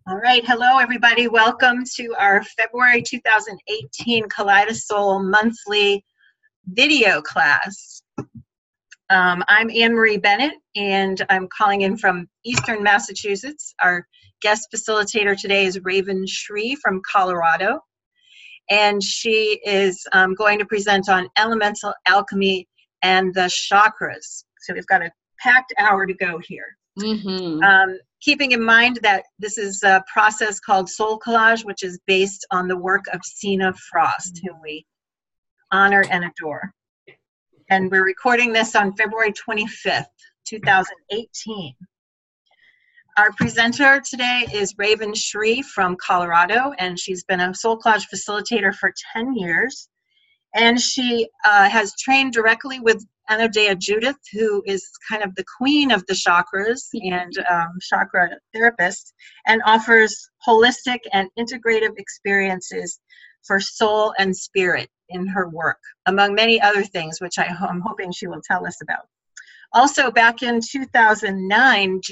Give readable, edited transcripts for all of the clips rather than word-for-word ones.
All right, hello everybody. Welcome to our February 2018 Kaleidosol monthly video class. I'm Anne Marie Bennett and I'm calling in from Eastern Massachusetts. Our guest facilitator today is Raven Shree from Colorado, and she is going to present on elemental alchemy and the chakras. So we've got a packed hour to go here. Keeping in mind that this is a process called soul collage, which is based on the work of Sina Frost, whom we honor and adore. And we're recording this on February 25th, 2018. Our presenter today is Raven Shree from Colorado, and she's been a soul collage facilitator for 10 years. And she has trained directly with Anodea Judith, who is kind of the queen of the chakras and chakra therapist, and offers holistic and integrative experiences for soul and spirit in her work, among many other things, which I'm hoping she will tell us about. Also, back in 2009,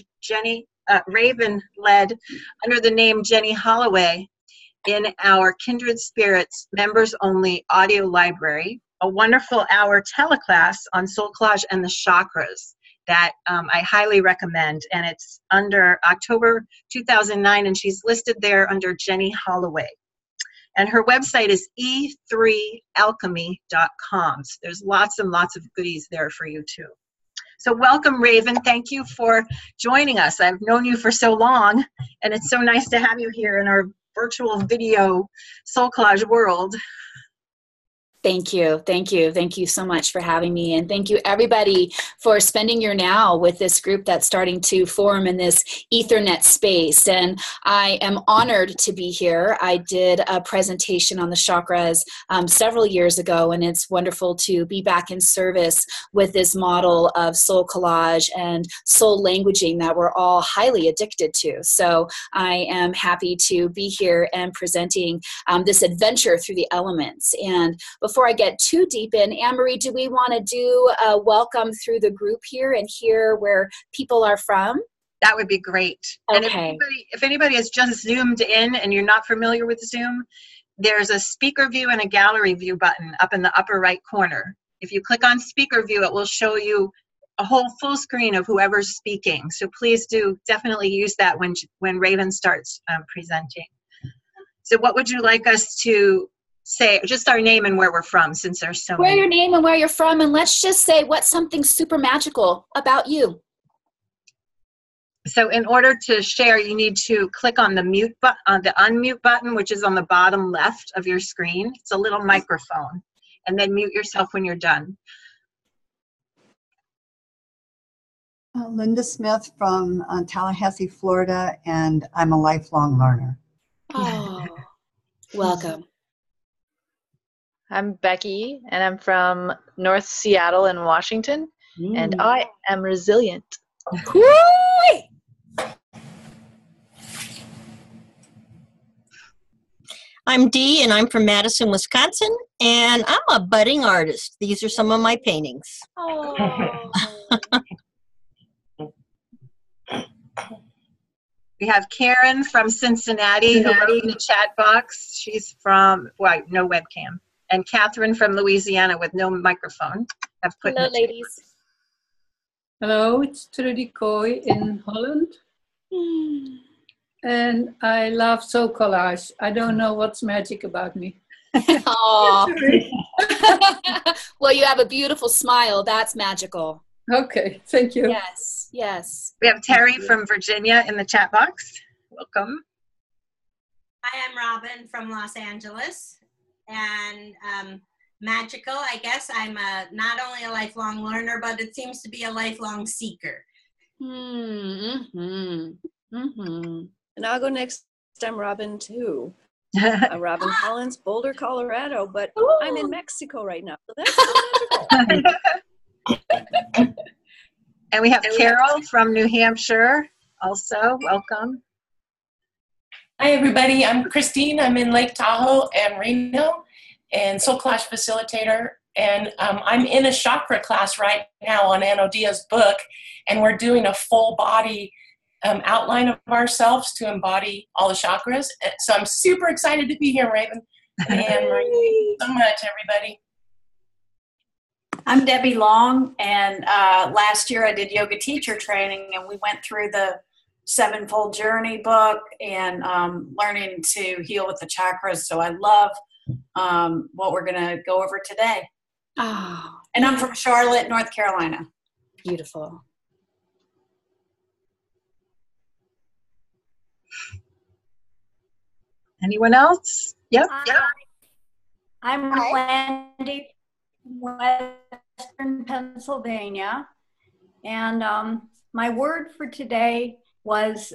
Raven led under the name Jenny Holloway in our Kindred Spirits members-only audio library, a wonderful hour teleclass on soul collage and the chakras that I highly recommend. And it's under October 2009, and she's listed there under Jenny Holloway. And her website is e3alchemy.com. So there's lots and lots of goodies there for you too. So welcome, Raven. Thank you for joining us. I've known you for so long, and it's so nice to have you here in our virtual video soul collage world. Thank you. Thank you. Thank you so much for having me. And thank you everybody for spending your now with this group that's starting to form in this Ethernet space. And I am honored to be here. I did a presentation on the chakras several years ago, and it's wonderful to be back in service with this model of soul collage and soul languaging that we're all highly addicted to. So I am happy to be here and presenting this adventure through the elements. And before I get too deep in, Anne-Marie, do we want to do a welcome through the group here and hear where people are from? That would be great. Okay. And if anybody has just zoomed in and you're not familiar with Zoom, there's a speaker view and a gallery view button up in the upper right corner. If you click on speaker view, it will show you a whole full screen of whoever's speaking. So please do definitely use that when Raven starts presenting. So what would you like us to say? Just our name and where we're from, since there's so many. Your name and where you're from, and let's just say what's something super magical about you. So in order to share, you need to click on the unmute button, which is on the bottom left of your screen. It's a little microphone, and then mute yourself when you're done. Linda Smith from Tallahassee, Florida, and I'm a lifelong learner. Oh, welcome. I'm Becky, and I'm from North Seattle in Washington, and I am resilient. I'm Dee, and I'm from Madison, Wisconsin, and I'm a budding artist. These are some of my paintings. Oh. We have Karen from Cincinnati who wrote in the chat box. She's from, well, no webcam. And Catherine from Louisiana with no microphone. Hello, ladies. Hello, it's Trudy Coy in Holland. And I love soul collage. I don't know what's magic about me. Oh. Well, you have a beautiful smile. That's magical. Okay, thank you. Yes, yes. We have Terry from Virginia in the chat box. Welcome. Hi, I'm Robin from Los Angeles. And magical, I guess I'm not only a lifelong learner, but it seems to be a lifelong seeker. And I'll go next. I'm Robin too. I'm Robin Collins, Boulder, Colorado, but I'm in Mexico right now. So that's so magical. And we have Carol from New Hampshire also. Welcome. Hi, everybody. I'm Christine. I'm in Lake Tahoe and Reno, and soul collage facilitator. And I'm in a chakra class right now on Anodea's book, and we're doing a full body outline of ourselves to embody all the chakras. So I'm super excited to be here, Raven and Anne Marie. Thank you so much, everybody. I'm Debbie Long, and last year I did yoga teacher training, and we went through the Sevenfold Journey book and learning to heal with the chakras. So I love what we're going to go over today. Oh, and I'm from Charlotte, North Carolina. beautiful. Anyone else? Yep. I'm Landy, Western Pennsylvania, and my word for today was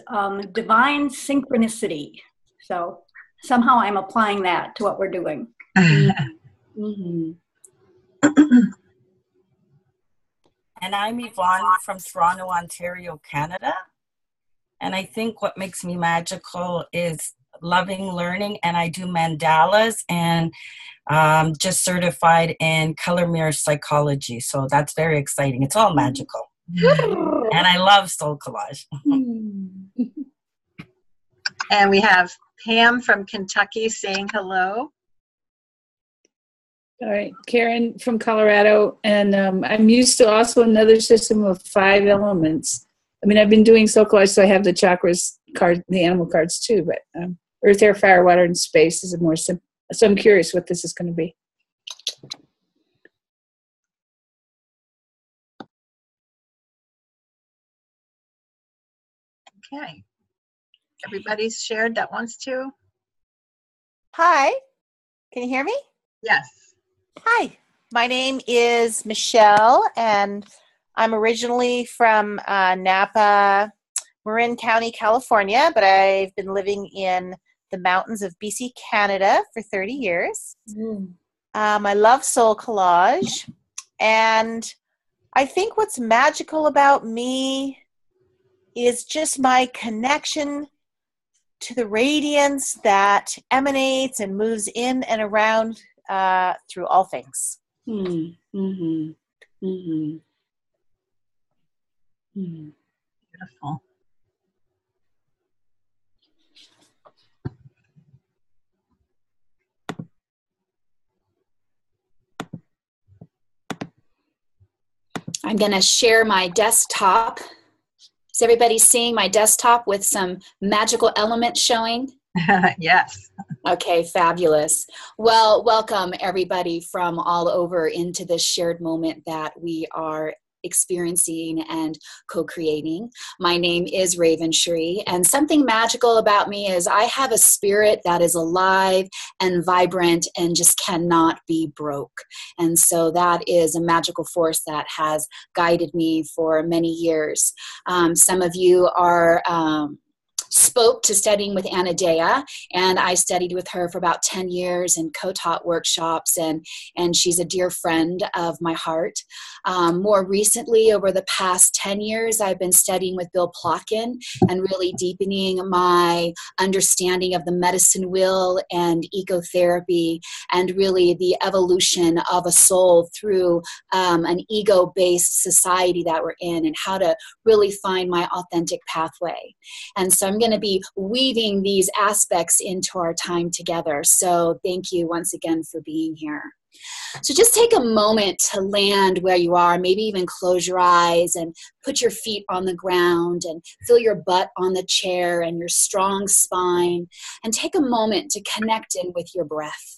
divine synchronicity. So somehow I'm applying that to what we're doing. Mm-hmm. And I'm Yvonne from Toronto, Ontario, Canada. And I think what makes me magical is loving learning, and I do mandalas and just certified in color mirror psychology. So that's very exciting. It's all magical. And I love soul collage. And we have Pam from Kentucky saying hello. All right, Karen from Colorado, and I'm used to also another system of 5 elements. I mean, I've been doing soul collage, so I have the chakras card, the animal cards too, but earth, air, fire, water, and space is a more simple. So I'm curious what this is going to be. Okay. Everybody's shared that wants to? Hi, can you hear me? Yes. Hi, my name is Michelle, and I'm originally from Napa, Marin County, California, but I've been living in the mountains of BC, Canada for 30 years. I love soul collage, and I think what's magical about me is just my connection to the radiance that emanates and moves in and around through all things. Mm-hmm. Mm-hmm. Beautiful. I'm going to share my desktop. Is everybody seeing my desktop with some magical elements showing? Yes. Okay, fabulous. Well, welcome everybody from all over into this shared moment that we are experiencing and co-creating. My name is Raven Shree, and something magical about me is I have a spirit that is alive and vibrant and just cannot be broke. And so that is a magical force that has guided me for many years. Some of you are spoke to studying with Anna Dea, and I studied with her for about 10 years and co-taught workshops, and she's a dear friend of my heart. More recently, over the past 10 years, I've been studying with Bill Plotkin and really deepening my understanding of the medicine wheel and ecotherapy and really the evolution of a soul through an ego-based society that we're in, and how to really find my authentic pathway. And so I'm going to be weaving these aspects into our time together. So thank you once again for being here. So just take a moment to land where you are, maybe even close your eyes and put your feet on the ground and feel your butt on the chair and your strong spine, and take a moment to connect in with your breath.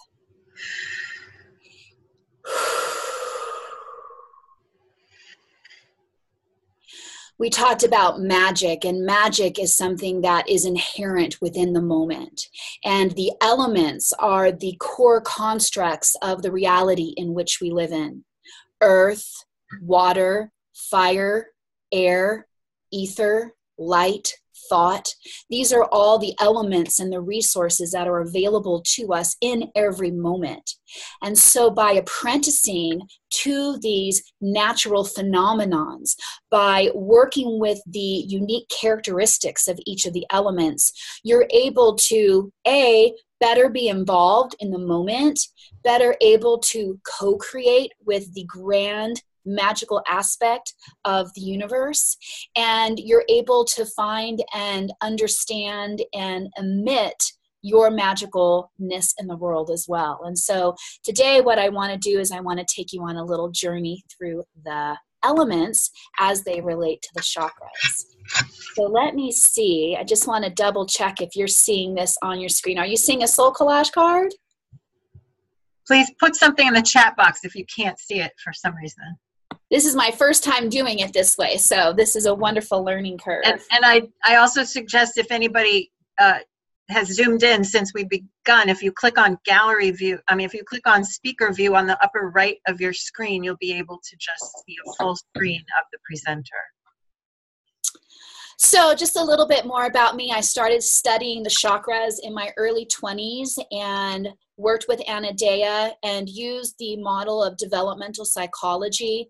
We talked about magic, and magic is something that is inherent within the moment. And the elements are the core constructs of the reality in which we live in. Earth, water, fire, air, ether, light, thought. These are all the elements and the resources that are available to us in every moment. And so by apprenticing to these natural phenomenons, by working with the unique characteristics of each of the elements, you're able to, A, better be involved in the moment, better able to co-create with the grand magical aspect of the universe, and you're able to find and understand and emit your magicalness in the world as well. And so today what I want to do is I want to take you on a little journey through the elements as they relate to the chakras. So let me see. I just want to double check if you're seeing this on your screen. Are you seeing a soul collage card? Please put something in the chat box if you can't see it for some reason. This is my first time doing it this way, so this is a wonderful learning curve. And I also suggest if anybody has zoomed in since we've begun, if you click on gallery view, if you click on speaker view on the upper right of your screen, you'll be able to just see a full screen of the presenter. So just a little bit more about me. I started studying the chakras in my early 20s and worked with Anna Dea and used the model of developmental psychology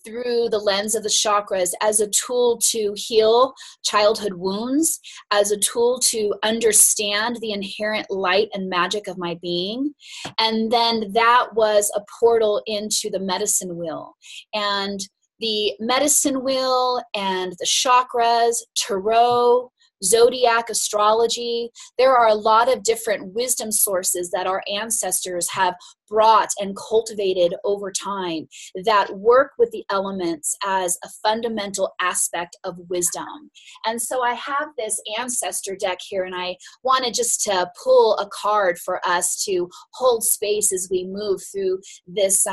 through the lens of the chakras as a tool to heal childhood wounds, as a tool to understand the inherent light and magic of my being. And then that was a portal into the medicine wheel. And the medicine wheel and the chakras, tarot, zodiac astrology. There are a lot of different wisdom sources that our ancestors have brought and cultivated over time that work with the elements as a fundamental aspect of wisdom. And so I have this ancestor deck here, and I wanted just to pull a card for us to hold space as we move through this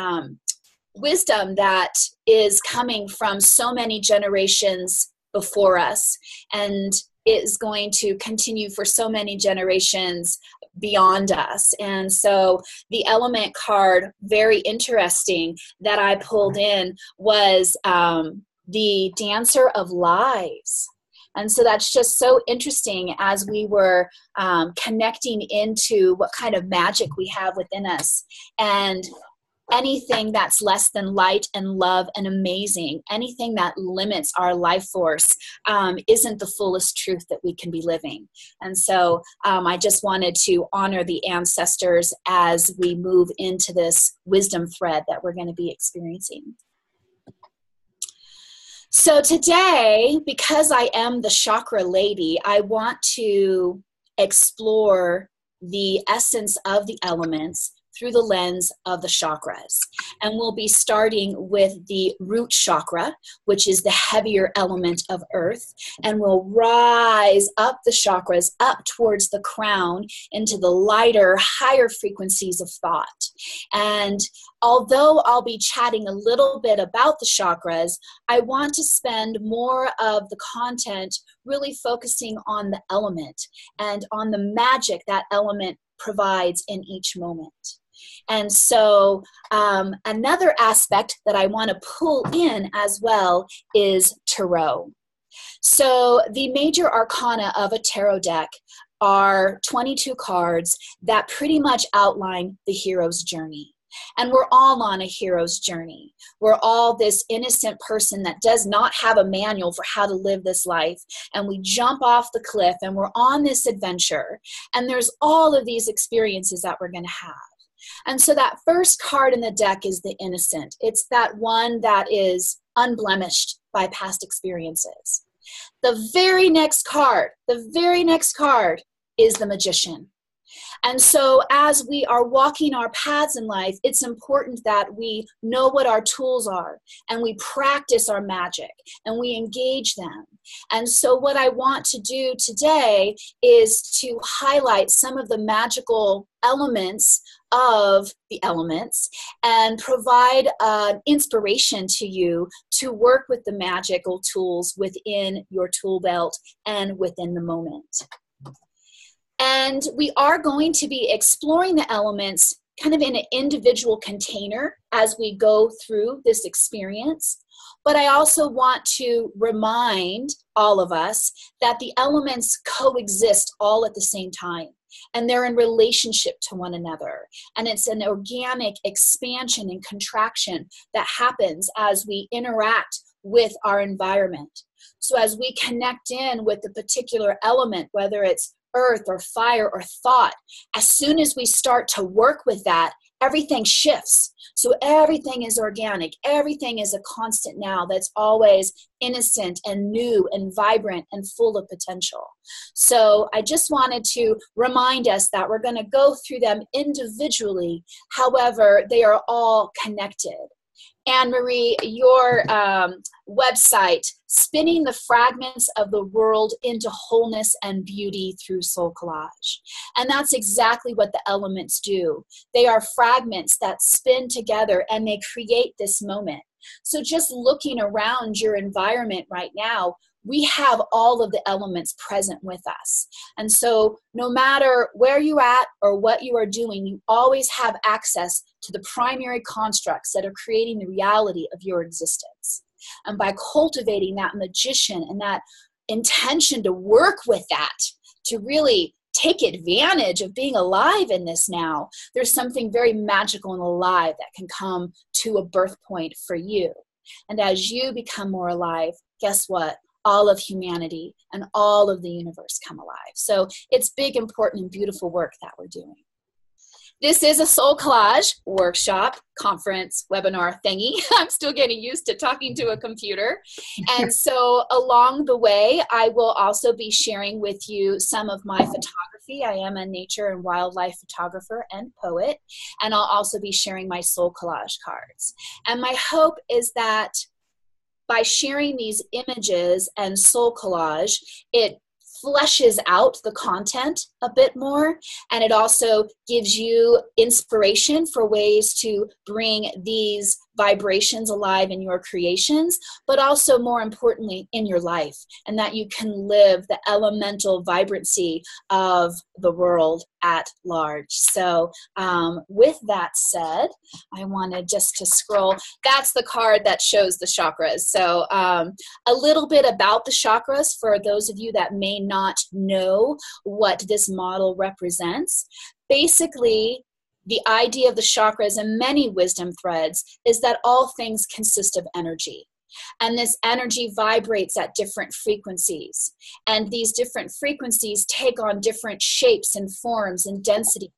wisdom that is coming from so many generations before us and is going to continue for so many generations beyond us. And so the element card, very interesting, that I pulled in was the Dancer of Lives. And so that's just so interesting as we were connecting into what kind of magic we have within us. And anything that's less than light and love and amazing, anything that limits our life force, isn't the fullest truth that we can be living. And so I just wanted to honor the ancestors as we move into this wisdom thread that we're going to be experiencing. So today, because I am the chakra lady, I want to explore the essence of the elements through the lens of the chakras. And we'll be starting with the root chakra, which is the heavier element of earth, and we'll rise up the chakras up towards the crown into the lighter, higher frequencies of thought. And although I'll be chatting a little bit about the chakras, I want to spend more of the content really focusing on the element and on the magic that element provides in each moment. And so another aspect that I want to pull in as well is tarot. So the major arcana of a tarot deck are 22 cards that pretty much outline the hero's journey. And we're all on a hero's journey. We're all this innocent person that does not have a manual for how to live this life. And we jump off the cliff and we're on this adventure. And there's all of these experiences that we're going to have. And so that first card in the deck is the innocent. It's that one that is unblemished by past experiences. The very next card is the magician. And so as we are walking our paths in life, it's important that we know what our tools are and we practice our magic and we engage them. And so what I want to do today is to highlight some of the magical elements of the elements and provide inspiration to you to work with the magical tools within your tool belt and within the moment. And we are going to be exploring the elements kind of in an individual container as we go through this experience. But I also want to remind all of us that the elements coexist all at the same time. And they're in relationship to one another. And it's an organic expansion and contraction that happens as we interact with our environment. So as we connect in with the particular element, whether it's earth or fire or thought, as soon as we start to work with that, everything shifts. So everything is organic. Everything is a constant now that's always innocent and new and vibrant and full of potential. So I just wanted to remind us that we're going to go through them individually. However, they are all connected. Anne-Marie, your website, Spinning the Fragments of the World into Wholeness and Beauty through Soul Collage. And that's exactly what the elements do. They are fragments that spin together and they create this moment. So just looking around your environment right now, we have all of the elements present with us. And so no matter where you're at or what you are doing, you always have access to the primary constructs that are creating the reality of your existence. And by cultivating that magician and that intention to work with that, to really take advantage of being alive in this now, there's something very magical and alive that can come to a birth point for you. And as you become more alive, guess what? All of humanity and all of the universe come alive. So it's big, important, and beautiful work that we're doing. This is a Soul Collage workshop, conference, webinar thingy. I'm still getting used to talking to a computer. And so along the way, I will also be sharing with you some of my photography. I am a nature and wildlife photographer and poet. And I'll also be sharing my Soul Collage cards. And my hope is that by sharing these images and Soul Collage, it fleshes out the content a bit more, and it also gives you inspiration for ways to bring these vibrations alive in your creations, but also more importantly in your life, and that you can live the elemental vibrancy of the world at large. So with that said, I wanted just to scroll. That's the card that shows the chakras. So a little bit about the chakras for those of you that may not know what this model represents. Basically, the idea of the chakras and many wisdom threads is that all things consist of energy. And this energy vibrates at different frequencies. And these different frequencies take on different shapes and forms and densities.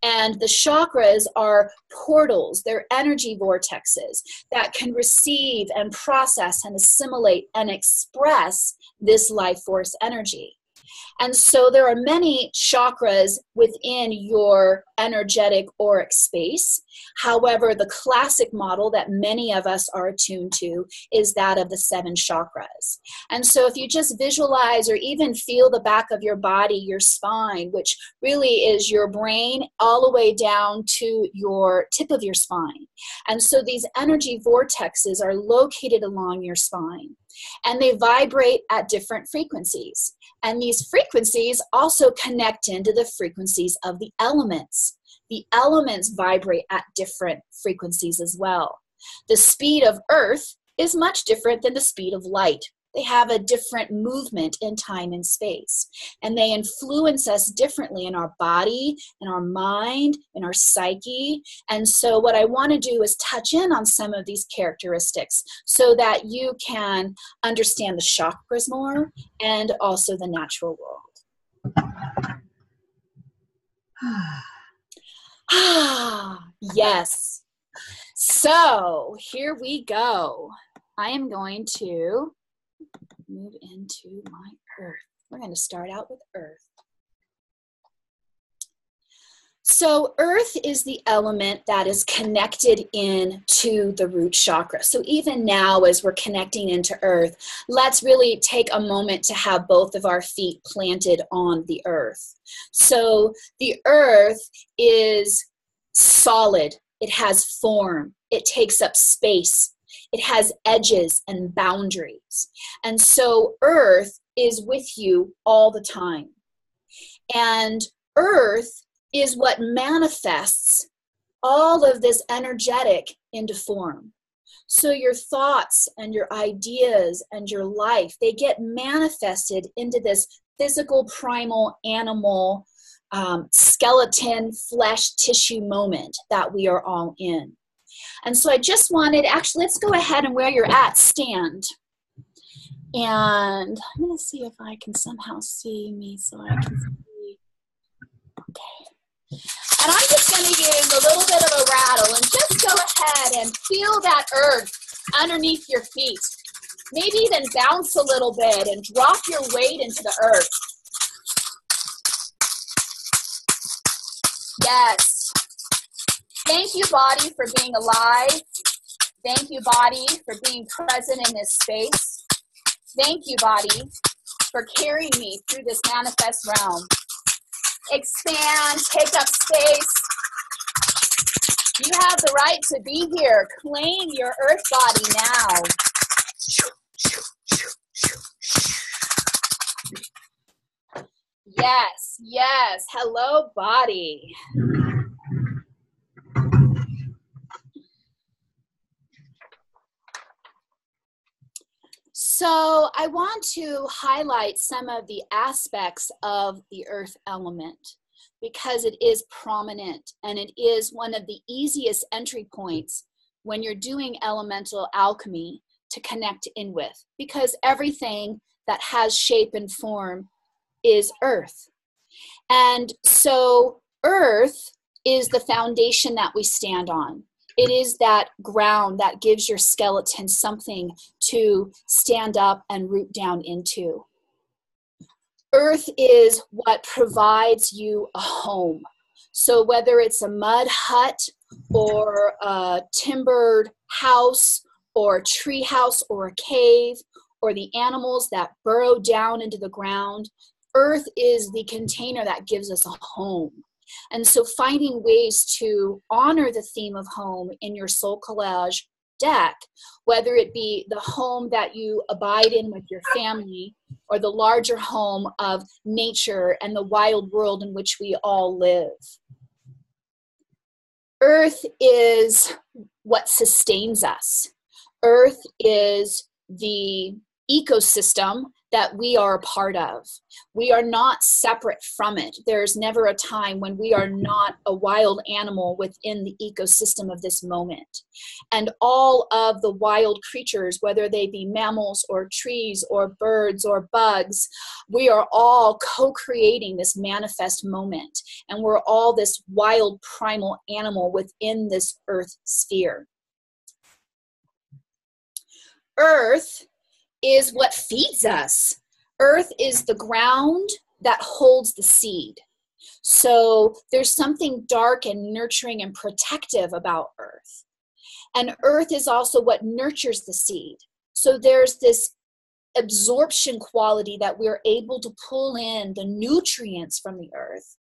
And the chakras are portals, they're energy vortexes that can receive and process and assimilate and express this life force energy. And so there are many chakras within your energetic auric space. However, the classic model that many of us are attuned to is that of the 7 chakras. And so if you just visualize or even feel the back of your body, your spine, which really is your brain all the way down to your tip of your spine. And so these energy vortexes are located along your spine. And they vibrate at different frequencies. And these frequencies also connect into the frequencies of the elements. The elements vibrate at different frequencies as well. The speed of Earth is much different than the speed of light. They have a different movement in time and space. And they influence us differently in our body, in our mind, in our psyche. And so what I want to do is touch in on some of these characteristics so that you can understand the chakras more and also the natural world. Yes. So here we go. I am going to move into my earth. We're going to start out with earth. So earth is the element that is connected into the root chakra. So even now as we're connecting into earth, let's really take a moment to have both of our feet planted on the earth. So the earth is solid. It has form. It takes up space. It has edges and boundaries. And so earth is with you all the time. And earth is what manifests all of this energetic into form. So your thoughts and your ideas and your life, they get manifested into this physical, primal, animal, skeleton, flesh, tissue moment that we are all in. And so I just wanted, actually, let's go ahead and where you're at, stand. And I'm going to see if I can somehow see me so I can see. Okay. And I'm just going to use a little bit of a rattle and just go ahead and feel that earth underneath your feet. Maybe even bounce a little bit and drop your weight into the earth. Yes. Thank you, body, for being alive. Thank you, body, for being present in this space. Thank you, body, for carrying me through this manifest realm. Expand, take up space. You have the right to be here. Claim your earth body now. Yes, yes. Hello, body. So I want to highlight some of the aspects of the earth element because it is prominent and it is one of the easiest entry points when you're doing elemental alchemy to connect in with, because everything that has shape and form is earth. And so earth is the foundation that we stand on. It is that ground that gives your skeleton something to stand up and root down into. Earth is what provides you a home. So whether it's a mud hut or a timbered house or a tree house or a cave or the animals that burrow down into the ground, earth is the container that gives us a home. And so finding ways to honor the theme of home in your soul collage deck, whether it be the home that you abide in with your family or the larger home of nature and the wild world in which we all live. Earth is what sustains us. Earth is the ecosystem that we are a part of. We are not separate from it. There's never a time when we are not a wild animal within the ecosystem of this moment. And all of the wild creatures, whether they be mammals or trees or birds or bugs, we are all co-creating this manifest moment. And we're all this wild primal animal within this earth sphere. Earth is what feeds us. Earth is the ground that holds the seed. So there's something dark and nurturing and protective about earth. And earth is also what nurtures the seed. So there's this absorption quality that we're able to pull in the nutrients from the earth.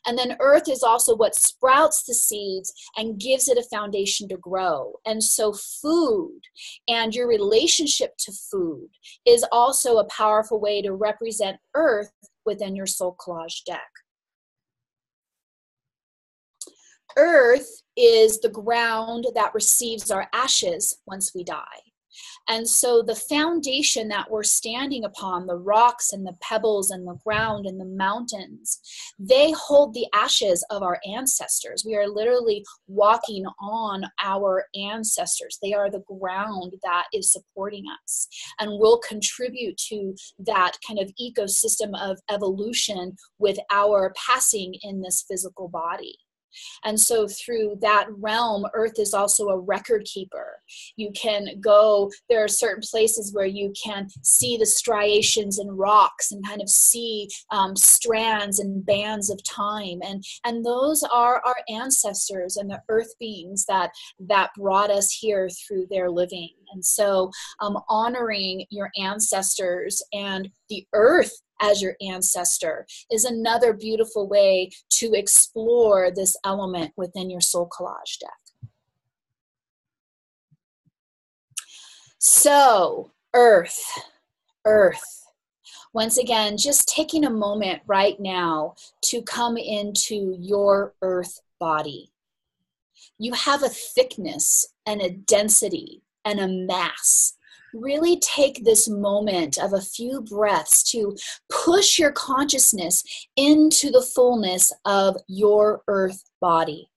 And then earth is also what sprouts the seeds and gives it a foundation to grow. And so food and your relationship to food is also a powerful way to represent earth within your soul collage deck. Earth is the ground that receives our ashes once we die. And so the foundation that we're standing upon, the rocks and the pebbles and the ground and the mountains, they hold the ashes of our ancestors. We are literally walking on our ancestors. They are the ground that is supporting us and will contribute to that kind of ecosystem of evolution with our passing in this physical body. And so through that realm, earth is also a record keeper. You can go, there are certain places where you can see the striations in rocks and kind of see strands and bands of time. And those are our ancestors and the earth beings that brought us here through their living. And so honoring your ancestors and the earth as your ancestor is another beautiful way to explore this element within your soul collage deck. So, earth. Once again, just taking a moment right now to come into your earth body. You have a thickness and a density and a mass. Really take this moment of a few breaths to push your consciousness into the fullness of your earth body.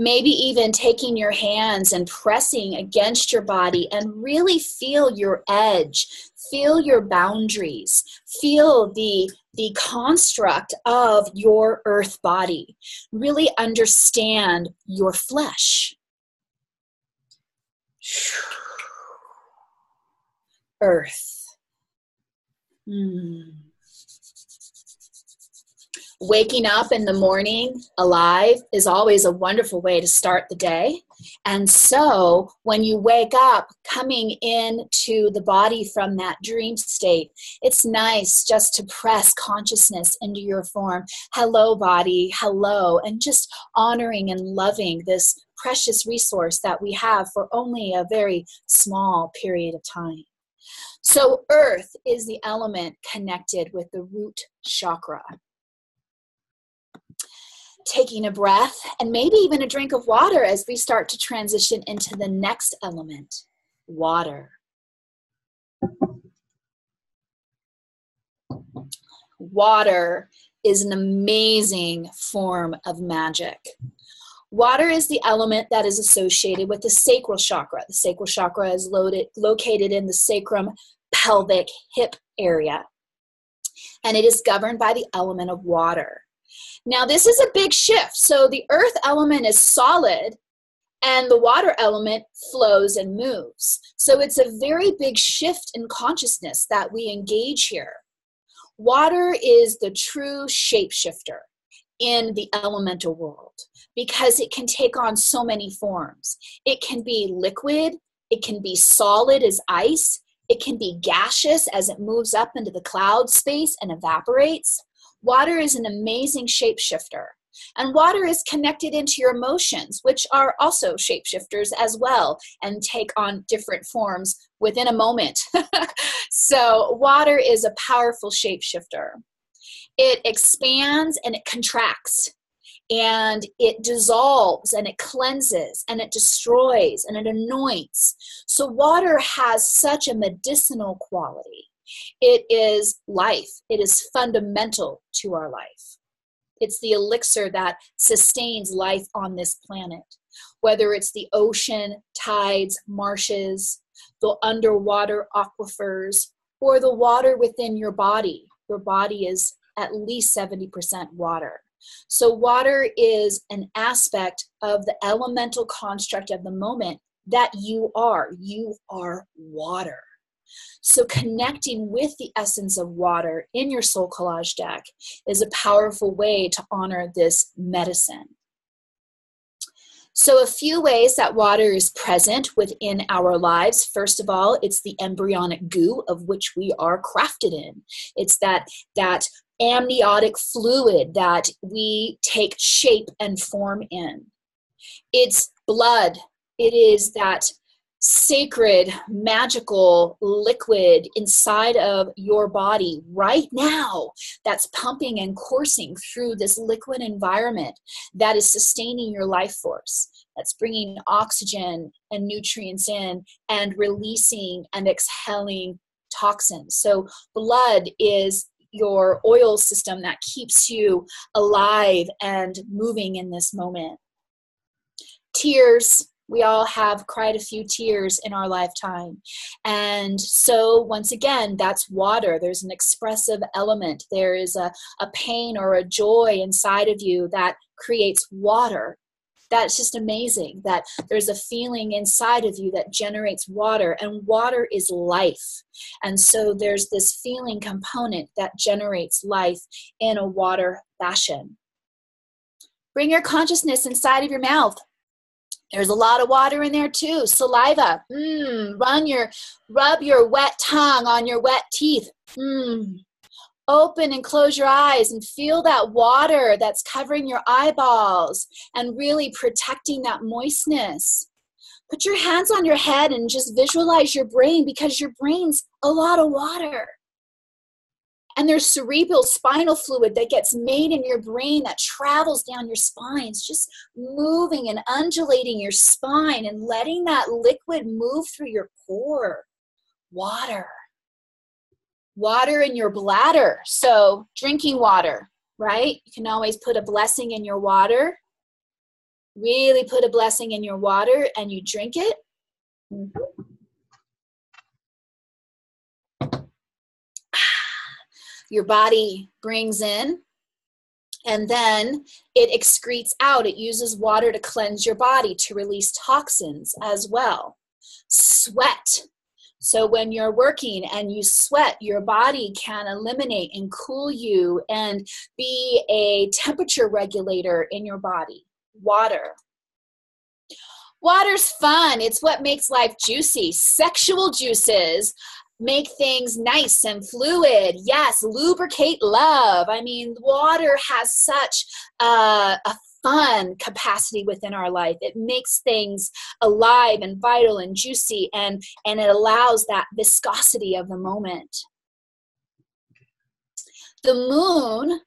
Maybe even taking your hands and pressing against your body and really feel your edge, feel your boundaries, feel the construct of your earth body. Really understand your flesh. Earth. Waking up in the morning alive is always a wonderful way to start the day. And so when you wake up, coming into the body from that dream state, it's nice just to press consciousness into your form. Hello, body, hello, and just honoring and loving this precious resource that we have for only a very small period of time. So earth is the element connected with the root chakra. Taking a breath and maybe even a drink of water as we start to transition into the next element, water. Water is an amazing form of magic. Water is the element that is associated with the sacral chakra. The sacral chakra is located in the sacrum pelvic hip area, and it is governed by the element of water. Now, this is a big shift. So the earth element is solid and the water element flows and moves. So it's a very big shift in consciousness that we engage here. Water is the true shapeshifter in the elemental world because it can take on so many forms. It can be liquid, it can be solid as ice, it can be gaseous as it moves up into the cloud space and evaporates. Water is an amazing shapeshifter. And water is connected into your emotions, which are also shapeshifters as well and take on different forms within a moment. So water is a powerful shapeshifter. It expands and it contracts, and it dissolves and it cleanses and it destroys and it anoints. So water has such a medicinal quality. It is life. It is fundamental to our life. It's the elixir that sustains life on this planet. Whether it's the ocean, tides, marshes, the underwater aquifers, or the water within your body. Your body is at least 70% water. So water is an aspect of the elemental construct of the moment that you are. You are water. So connecting with the essence of water in your soul collage deck is a powerful way to honor this medicine. So a few ways that water is present within our lives. First of all, it's the embryonic goo of which we are crafted in. It's that amniotic fluid that we take shape and form in. It's blood. It is that sacred, magical liquid inside of your body right now that's pumping and coursing through this liquid environment that is sustaining your life force, that's bringing oxygen and nutrients in and releasing and exhaling toxins. So blood is your oil system that keeps you alive and moving in this moment. Tears. We all have cried a few tears in our lifetime. And so once again, that's water. There's an expressive element. There is a pain or a joy inside of you that creates water. That's just amazing that there's a feeling inside of you that generates water, and water is life. And so there's this feeling component that generates life in a water fashion. Bring your consciousness inside of your mouth. There's a lot of water in there too. Saliva. Rub your wet tongue on your wet teeth. Open and close your eyes and feel that water that's covering your eyeballs and really protecting that moistness. Put your hands on your head and just visualize your brain, because your brain's a lot of water. And there's cerebral spinal fluid that gets made in your brain that travels down your spine. It's just moving and undulating your spine and letting that liquid move through your core. Water. Water in your bladder. So drinking water, right? You can always put a blessing in your water. Really put a blessing in your water and you drink it. Your body brings in, and then it excretes out. It uses water to cleanse your body, to release toxins as well. Sweat. So when you're working and you sweat, your body can eliminate and cool you and be a temperature regulator in your body. Water. Water's fun. It's what makes life juicy. Sexual juices make things nice and fluid. Yes, lubricate love. I mean, water has such a fun capacity within our life. It makes things alive and vital and juicy, and it allows that viscosity of the moment. The moon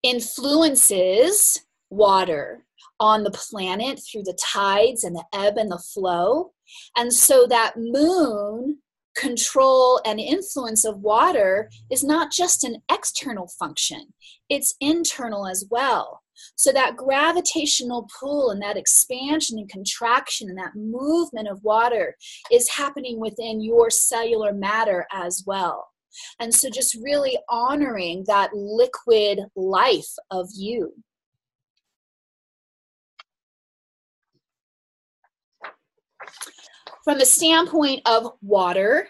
influences water on the planet through the tides and the ebb and the flow. And so that moon control and influence of water is not just an external function, it's internal as well. So that gravitational pull and that expansion and contraction and that movement of water is happening within your cellular matter as well. And so just really honoring that liquid life of you. From the standpoint of water,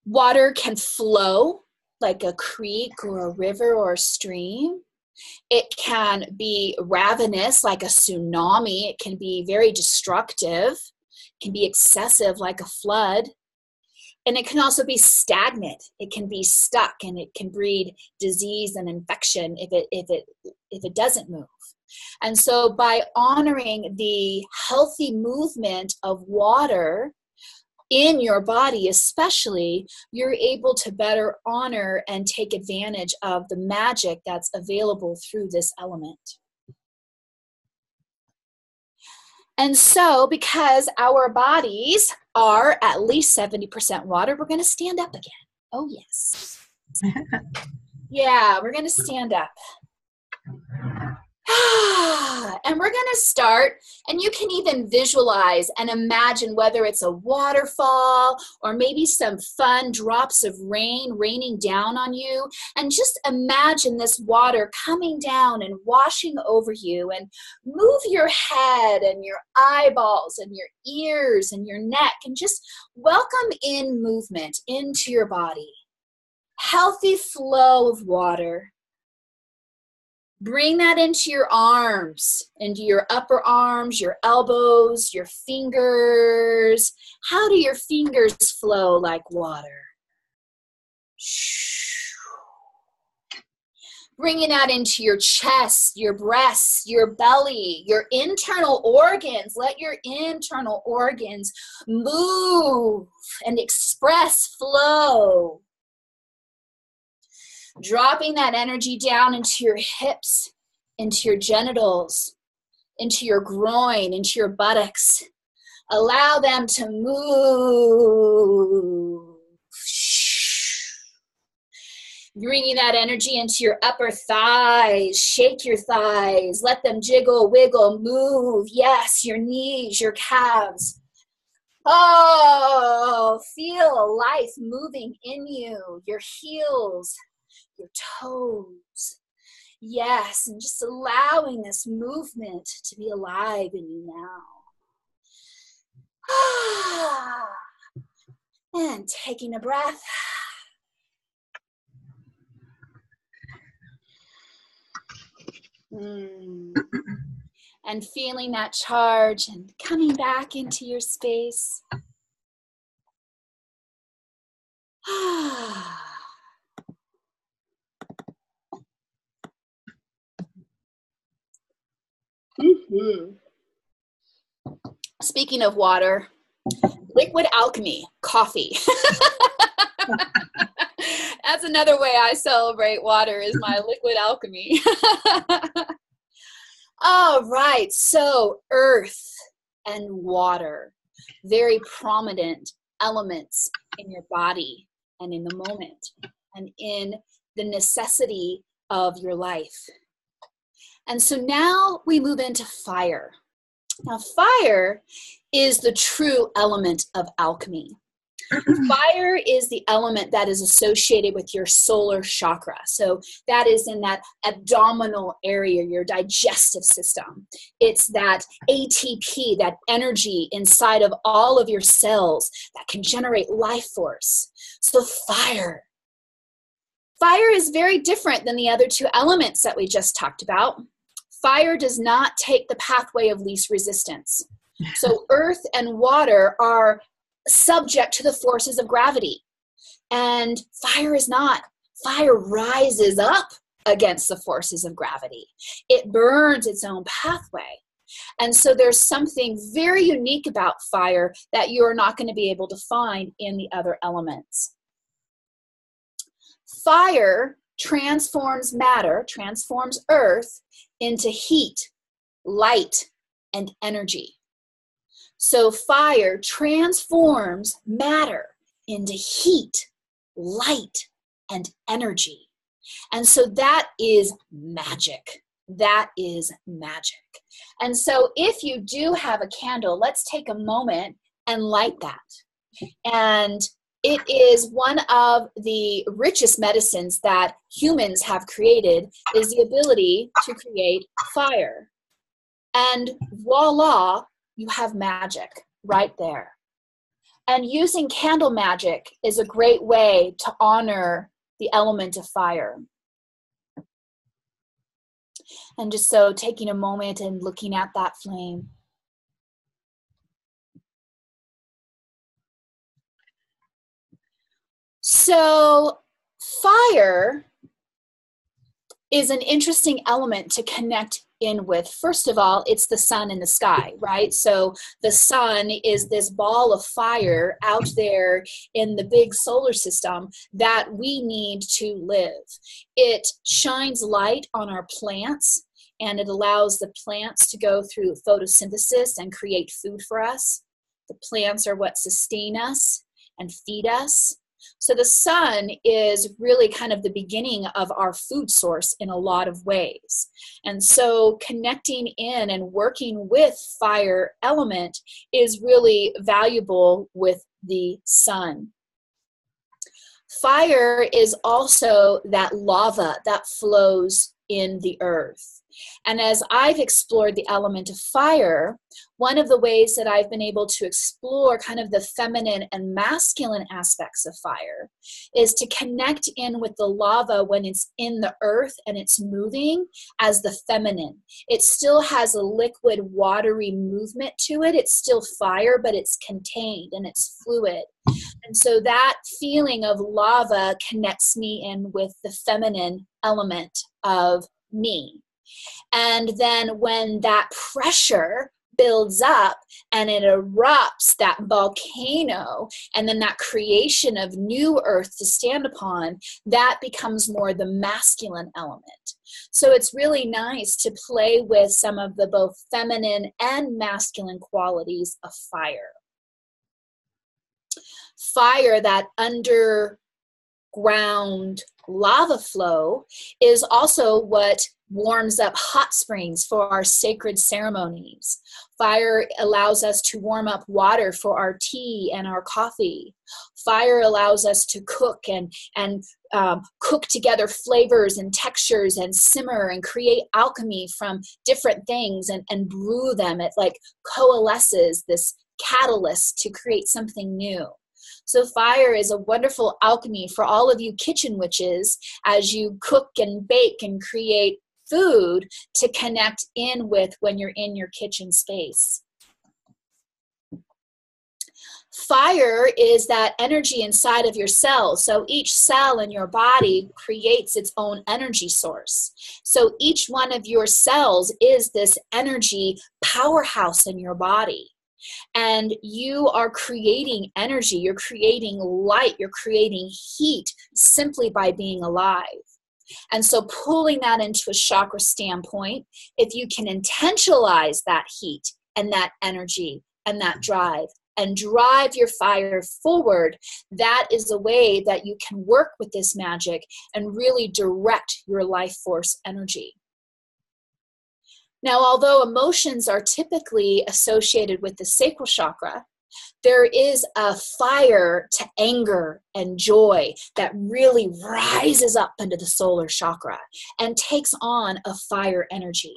water can flow like a creek or a river or a stream. It can be ravenous like a tsunami. It can be very destructive. It can be excessive like a flood. And it can also be stagnant. It can be stuck, and it can breed disease and infection if it doesn't move. And so by honoring the healthy movement of water in your body especially, you're able to better honor and take advantage of the magic that's available through this element. And so because our bodies are at least 70% water, we're going to stand up again. Oh, yes. Yeah, we're going to stand up. And we're going to start, and you can even visualize and imagine whether it's a waterfall or maybe some fun drops of rain raining down on you. And just imagine this water coming down and washing over you, and move your head and your eyeballs and your ears and your neck, and just welcome in movement into your body. Healthy flow of water. Bring that into your arms, into your upper arms, your elbows, your fingers. How do your fingers flow like water? Bringing that into your chest, your breasts, your belly, your internal organs. Let your internal organs move and express flow. Dropping that energy down into your hips, into your genitals, into your groin, into your buttocks. Allow them to move. Bringing that energy into your upper thighs. Shake your thighs. Let them jiggle, wiggle, move. Yes, your knees, your calves. Oh, feel life moving in you. Your heels, your toes. Yes, and just allowing this movement to be alive in you now. And taking a breath. And feeling that charge and coming back into your space. Speaking of water, liquid alchemy, coffee. That's another way I celebrate water, is my liquid alchemy. All right, so earth and water, very prominent elements in your body and in the moment and in the necessity of your life. And so now we move into fire. Now, fire is the true element of alchemy. Fire is the element that is associated with your solar chakra. So that is in that abdominal area, your digestive system. It's that ATP, that energy inside of all of your cells that can generate life force. So fire. Fire is very different than the other two elements that we just talked about. Fire does not take the pathway of least resistance. So earth and water are subject to the forces of gravity. And fire is not. Fire rises up against the forces of gravity. It burns its own pathway. And so there's something very unique about fire that you're not going to be able to find in the other elements. Fire transforms matter, transforms earth into heat, light, and energy. So fire transforms matter into heat, light, and energy. And so that is magic. That is magic. And so if you do have a candle, let's take a moment and light that. And it is one of the richest medicines that humans have created, is the ability to create fire. And voila, you have magic right there. And using candle magic is a great way to honor the element of fire. And just so taking a moment and looking at that flame. So fire is an interesting element to connect in with. First of all, it's the sun in the sky, right? So the sun is this ball of fire out there in the big solar system that we need to live. It shines light on our plants, and it allows the plants to go through photosynthesis and create food for us. The plants are what sustain us and feed us. So the sun is really kind of the beginning of our food source in a lot of ways. And so connecting in and working with fire element is really valuable with the sun. Fire is also that lava that flows in the earth. And as I've explored the element of fire, one of the ways that I've been able to explore kind of the feminine and masculine aspects of fire is to connect in with the lava when it's in the earth and it's moving as the feminine. It still has a liquid, watery movement to it. It's still fire, but it's contained and it's fluid. And so that feeling of lava connects me in with the feminine element of me. And then when that pressure builds up and it erupts, that volcano, and then that creation of new earth to stand upon, that becomes more the masculine element. So it's really nice to play with some of the both feminine and masculine qualities of fire. Fire, that underground lava flow, is also what warms up hot springs for our sacred ceremonies. Fire allows us to warm up water for our tea and our coffee. Fire allows us to cook and cook together flavors and textures and simmer and create alchemy from different things and brew them. It like coalesces, this catalyst to create something new. So fire is a wonderful alchemy for all of you kitchen witches as you cook and bake and create food to connect in with when you're in your kitchen space. Fire is that energy inside of your cells. So each cell in your body creates its own energy source. So each one of your cells is this energy powerhouse in your body. And you are creating energy, you're creating light, you're creating heat simply by being alive. And so pulling that into a chakra standpoint, if you can intentionalize that heat and that energy and that drive and drive your fire forward, that is a way that you can work with this magic and really direct your life force energy. Now, although emotions are typically associated with the sacral chakra, there is a fire to anger and joy that really rises up into the solar chakra and takes on a fire energy.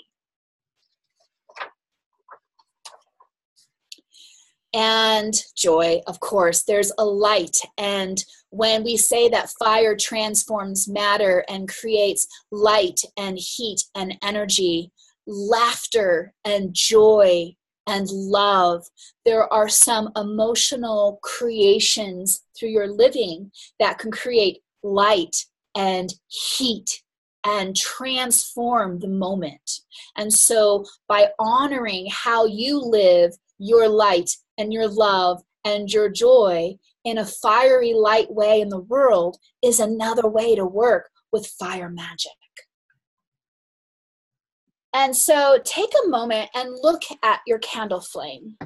And joy, of course, there's a light. And when we say that fire transforms matter and creates light and heat and energy, laughter and joy and love, there are some emotional creations through your living that can create light and heat and transform the moment. And so by honoring how you live your light and your love and your joy in a fiery, light way in the world is another way to work with fire magic. And so take a moment and look at your candle flame.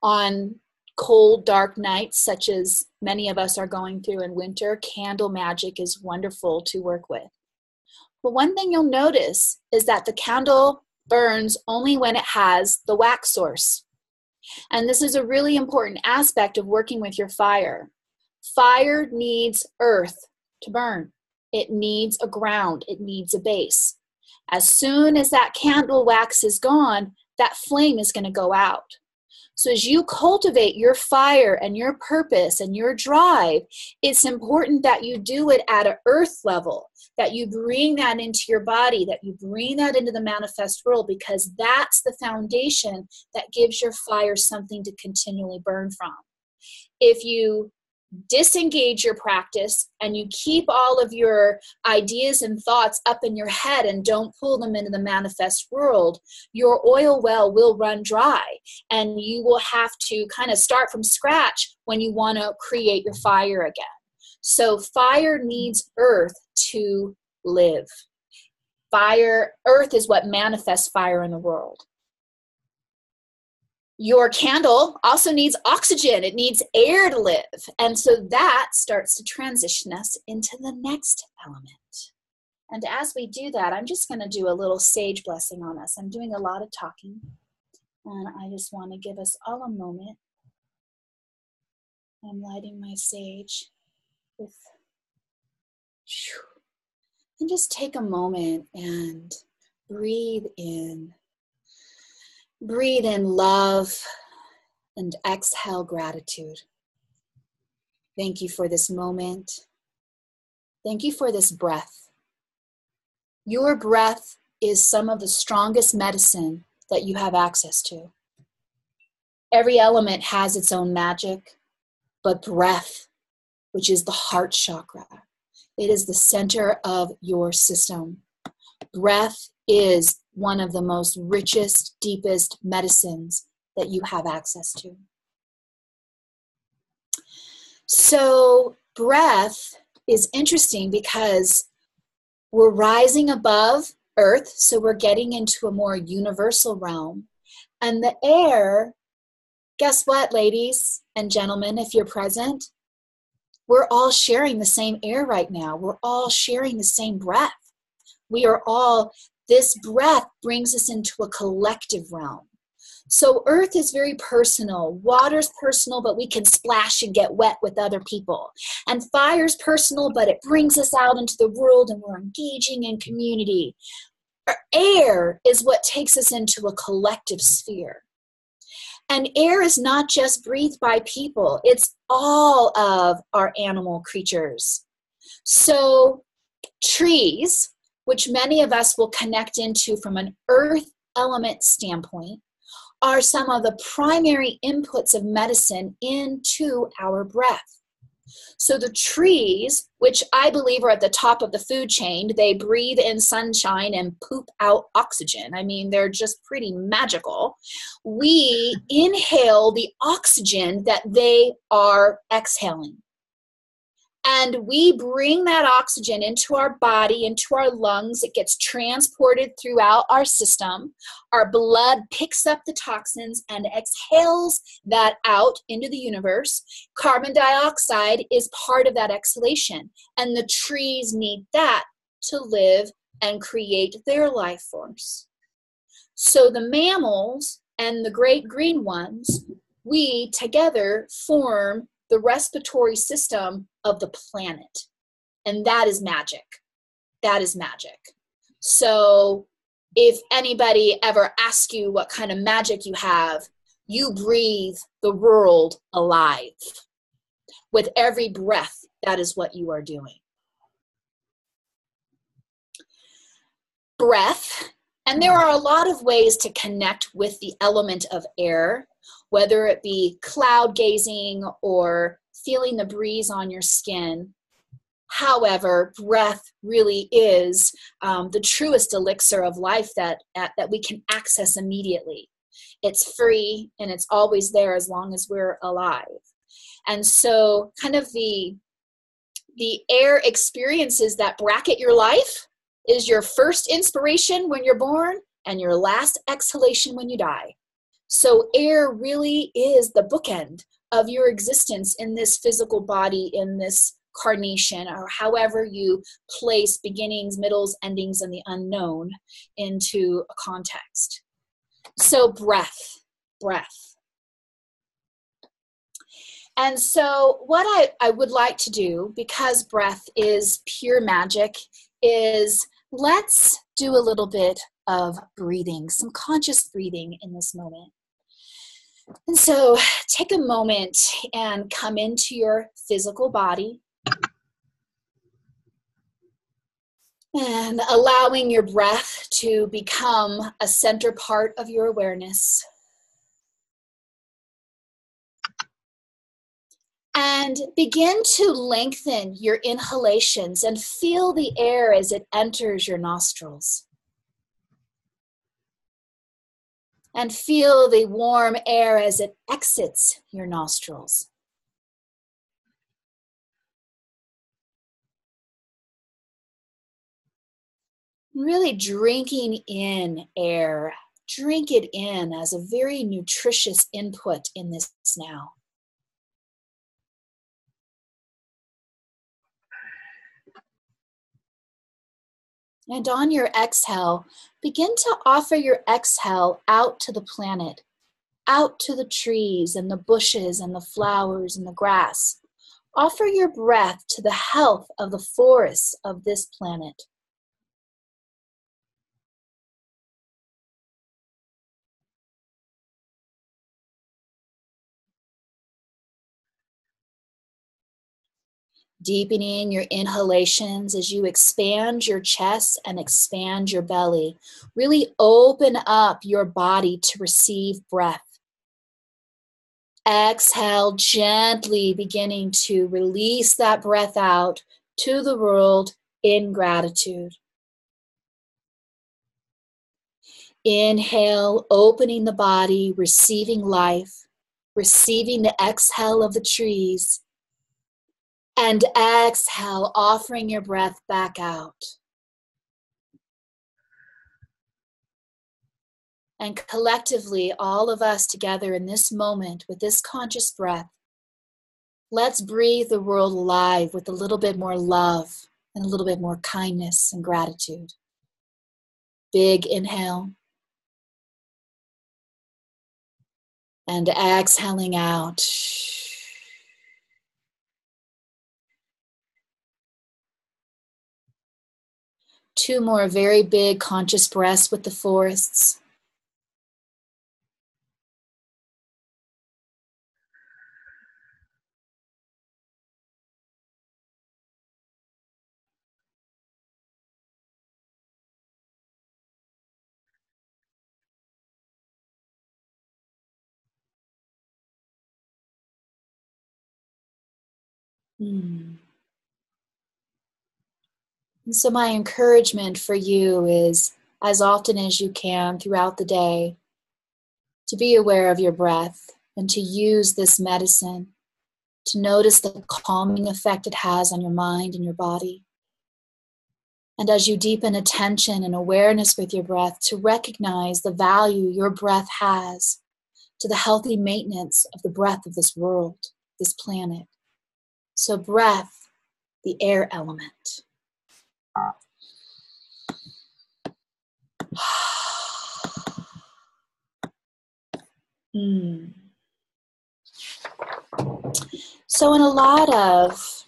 On cold, dark nights, such as many of us are going through in winter, candle magic is wonderful to work with. But one thing you'll notice is that the candle burns only when it has the wax source. And this is a really important aspect of working with your fire. Fire needs earth to burn. It needs a ground. It needs a base. As soon as that candle wax is gone, that flame is going to go out. So as you cultivate your fire and your purpose and your drive, it's important that you do it at an earth level, that you bring that into your body, that you bring that into the manifest world, because that's the foundation that gives your fire something to continually burn from. If you disengage your practice and you keep all of your ideas and thoughts up in your head and don't pull them into the manifest world, your oil well will run dry and you will have to kind of start from scratch when you want to create your fire again. So fire needs earth to live. Earth is what manifests fire in the world. Your candle also needs oxygen. It needs air to live. And so that starts to transition us into the next element. And as we do that, I'm just going to do a little sage blessing on us. I'm doing a lot of talking. And I just want to give us all a moment. I'm lighting my sage with, and just take a moment and breathe in. Breathe in love and exhale gratitude. Thank you for this moment. Thank you for this breath. Your breath is some of the strongest medicine that you have access to. Every element has its own magic, but breath, which is the heart chakra, it is the center of your system. Breath is one of the most richest, deepest medicines that you have access to. So breath is interesting because we're rising above earth, so we're getting into a more universal realm. And the air, guess what, ladies and gentlemen, if you're present, we're all sharing the same air right now. We're all sharing the same breath. We are all, this breath brings us into a collective realm. So earth is very personal. Water's personal, but we can splash and get wet with other people. And fire's personal, but it brings us out into the world and we're engaging in community. Air is what takes us into a collective sphere. And air is not just breathed by people. It's all of our animal creatures. So trees, which many of us will connect into from an earth element standpoint, are some of the primary inputs of medicine into our breath. So the trees, which I believe are at the top of the food chain, they breathe in sunshine and poop out oxygen. I mean, they're just pretty magical. We inhale the oxygen that they are exhaling. And we bring that oxygen into our body, into our lungs. It gets transported throughout our system. Our blood picks up the toxins and exhales that out into the universe. Carbon dioxide is part of that exhalation. And the trees need that to live and create their life force. So the mammals and the great green ones, we together form the respiratory system of the planet. And that is magic. That is magic. So if anybody ever asks you what kind of magic you have, you breathe the world alive. With every breath, that is what you are doing. Breath, and there are a lot of ways to connect with the element of air, whether it be cloud gazing or feeling the breeze on your skin. However, breath really is the truest elixir of life that we can access immediately. It's free and it's always there as long as we're alive. And so kind of the air experiences that bracket your life is your first inspiration when you're born and your last exhalation when you die. So air really is the bookend of your existence in this physical body, in this carnation, or however you place beginnings, middles, endings, and the unknown into a context. So breath. And so what I would like to do, because breath is pure magic, is let's do a little bit of breathing, some conscious breathing in this moment. And so take a moment and come into your physical body and allowing your breath to become a center part of your awareness. And begin to lengthen your inhalations and feel the air as it enters your nostrils. And feel the warm air as it exits your nostrils. Really drinking in air. Drink it in as a very nutritious input in this now. And on your exhale, begin to offer your exhale out to the planet, out to the trees and the bushes and the flowers and the grass. Offer your breath to the health of the forests of this planet. Deepening your inhalations as you expand your chest and expand your belly. Really open up your body to receive breath. Exhale, gently beginning to release that breath out to the world in gratitude. Inhale, opening the body, receiving life, receiving the exhale of the trees. And exhale, offering your breath back out. And collectively, all of us together in this moment with this conscious breath, let's breathe the world alive with a little bit more love and a little bit more kindness and gratitude. Big inhale. And exhaling out. Two more very big conscious breaths with the forests. And so my encouragement for you is, as often as you can throughout the day, to be aware of your breath and to use this medicine to notice the calming effect it has on your mind and your body. And as you deepen attention and awareness with your breath, to recognize the value your breath has to the healthy maintenance of the breath of this world, this planet. So breath, the air element. So in a lot of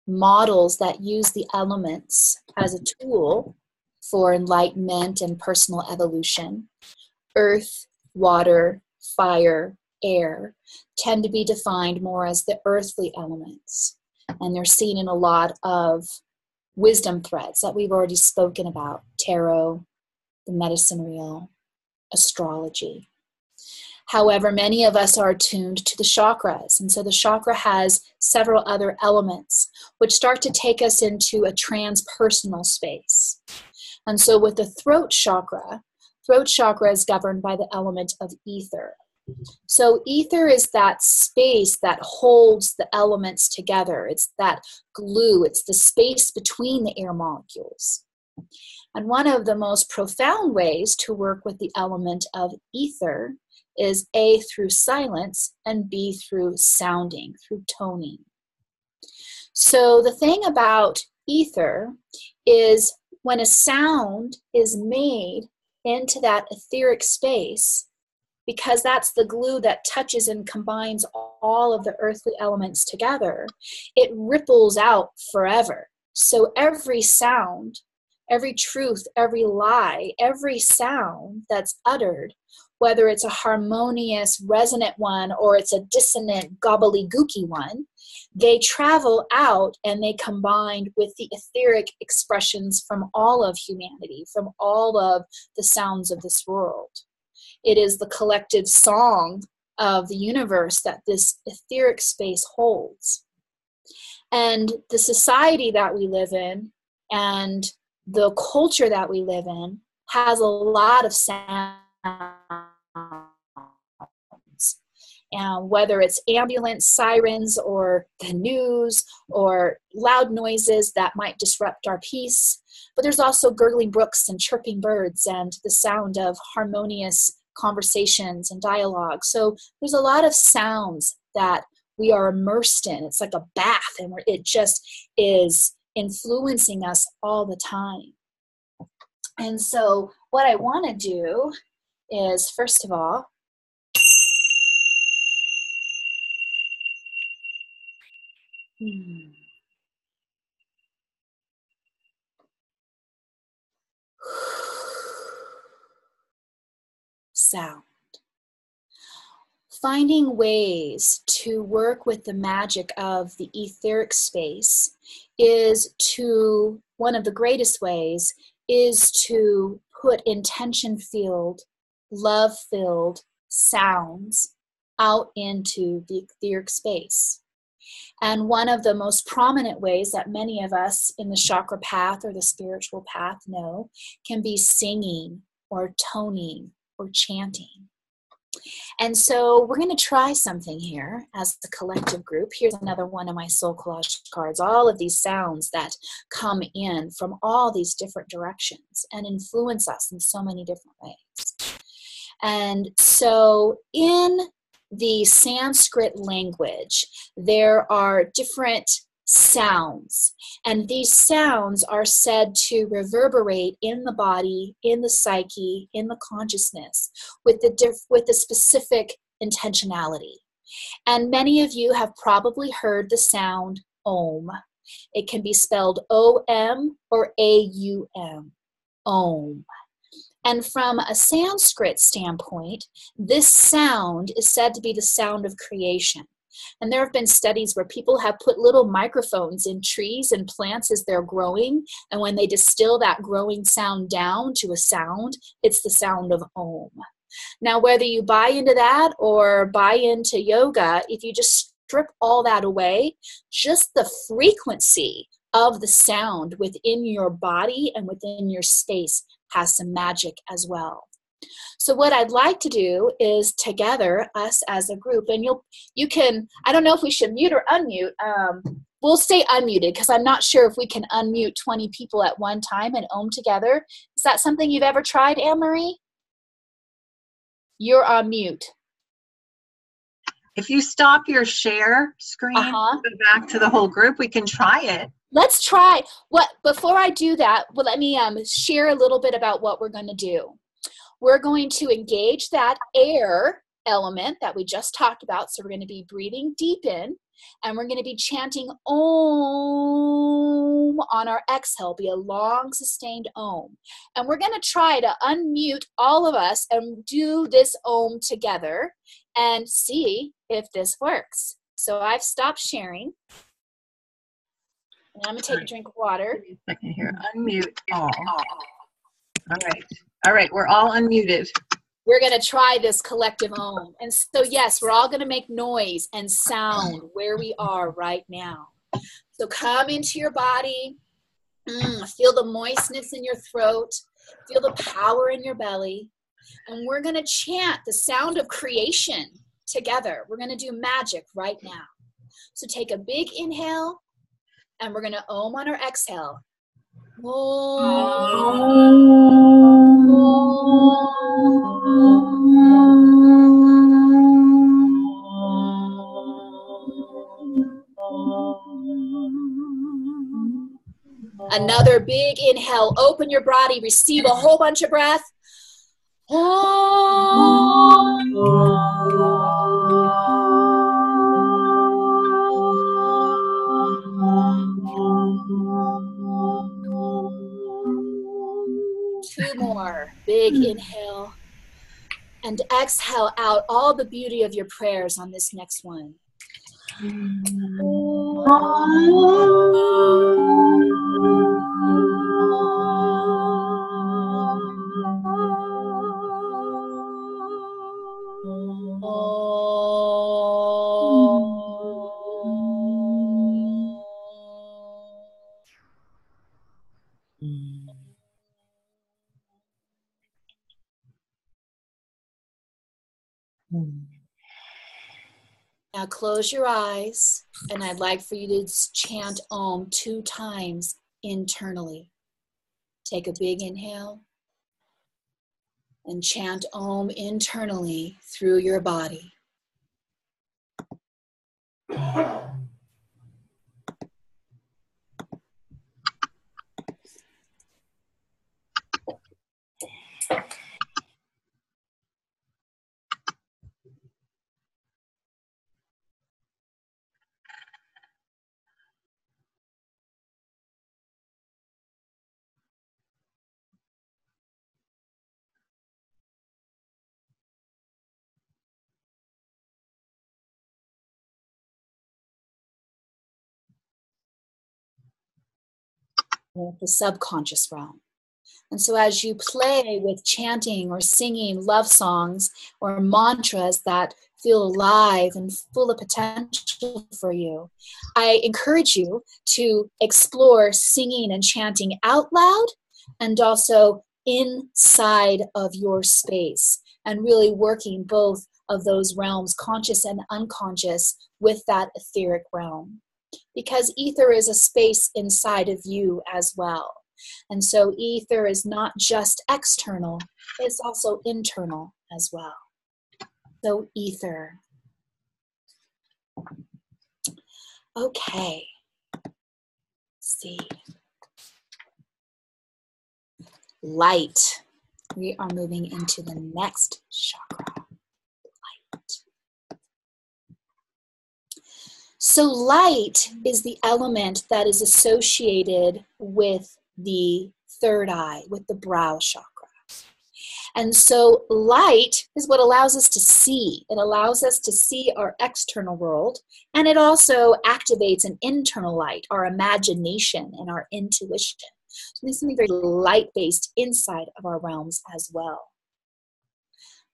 models that use the elements as a tool for enlightenment and personal evolution, earth, water, fire, air tend to be defined more as the earthly elements. And they're seen in a lot of wisdom threads that we've already spoken about: tarot, the medicine wheel, astrology. However, many of us are attuned to the chakras, and so the chakra has several other elements which start to take us into a transpersonal space. And so with the throat chakra is governed by the element of ether. So ether is that space that holds the elements together. It's that glue. It's the space between the air molecules. And one of the most profound ways to work with the element of ether is A, through silence, and B, through sounding, through toning. So the thing about ether is when a sound is made into that etheric space, because that's the glue that touches and combines all of the earthly elements together, it ripples out forever. So every sound, every truth, every lie, every sound that's uttered, whether it's a harmonious, resonant one or it's a dissonant, gobbledygooky one, they travel out and they combine with the etheric expressions from all of humanity, from all of the sounds of this world. It is the collective song of the universe that this etheric space holds. And the society that we live in and the culture that we live in has a lot of sounds. And whether it's ambulance sirens or the news or loud noises that might disrupt our peace, but there's also gurgling brooks and chirping birds and the sound of harmonious conversations and dialogue. So there's a lot of sounds that we are immersed in. It's like a bath, and it just is influencing us all the time. And so what I want to do is, first of all, sound. Finding ways to work with the magic of the etheric space is one of the greatest ways is to put intention-filled, love-filled sounds out into the etheric space. And one of the most prominent ways that many of us in the chakra path or the spiritual path know can be singing or toning or chanting. And so we're going to try something here as the collective group. Here's another one of my soul collage cards. All of these sounds that come in from all these different directions and influence us in so many different ways. And so in the Sanskrit language, there are different sounds, and these sounds are said to reverberate in the body, in the psyche, in the consciousness with the specific intentionality. And many of you have probably heard the sound Om. It can be spelled O-M or A-U-M, Om. And from a Sanskrit standpoint, this sound is said to be the sound of creation. And there have been studies where people have put little microphones in trees and plants as they're growing, and when they distill that growing sound down to a sound, it's the sound of Om. Now, whether you buy into that or buy into yoga, if you just strip all that away, just the frequency of the sound within your body and within your space has some magic as well. So what I'd like to do is together, us as a group, and you can, I don't know if we should mute or unmute. We'll stay unmuted because I'm not sure if we can unmute 20 people at one time and Om together. Is that something you've ever tried, Anne-Marie? You're on mute. If you stop your share screen, go back to the whole group, we can try it. Let's try before I do that, well, let me share a little bit about what we're going to do. We're going to engage that air element that we just talked about. So we're going to be breathing deep in, and we're going to be chanting Om on our exhale, be a long sustained Om. And we're going to try to unmute all of us and do this Om together and see if this works. So I've stopped sharing. And I'm going to take a drink of water. Give me a second here. Unmute all. All right. All right. We're all unmuted. We're going to try this collective Om. And so, yes, we're all going to make noise and sound where we are right now. So come into your body. Feel the moistness in your throat. Feel the power in your belly. And we're going to chant the sound of creation together. We're going to do magic right now. So take a big inhale. And we're going to Om on our exhale. Another big inhale. Open your body. Receive a whole bunch of breath. Two more. Big inhale. And exhale out all the beauty of your prayers on this next one. Now close your eyes, and I'd like for you to chant Om 2 times internally. Take a big inhale and chant Om internally through your body. The subconscious realm. And so as you play with chanting or singing love songs or mantras that feel alive and full of potential for you, I encourage you to explore singing and chanting out loud and also inside of your space, and really working both of those realms, conscious and unconscious, with that etheric realm. Because ether is a space inside of you as well. And so ether is not just external, it's also internal as well. So ether. Okay. Let's see. Light. We are moving into the next chakra. So light is the element that is associated with the third eye, with the brow chakra. And so light is what allows us to see. It allows us to see our external world, and it also activates an internal light, our imagination and our intuition. So there's something very light-based inside of our realms as well.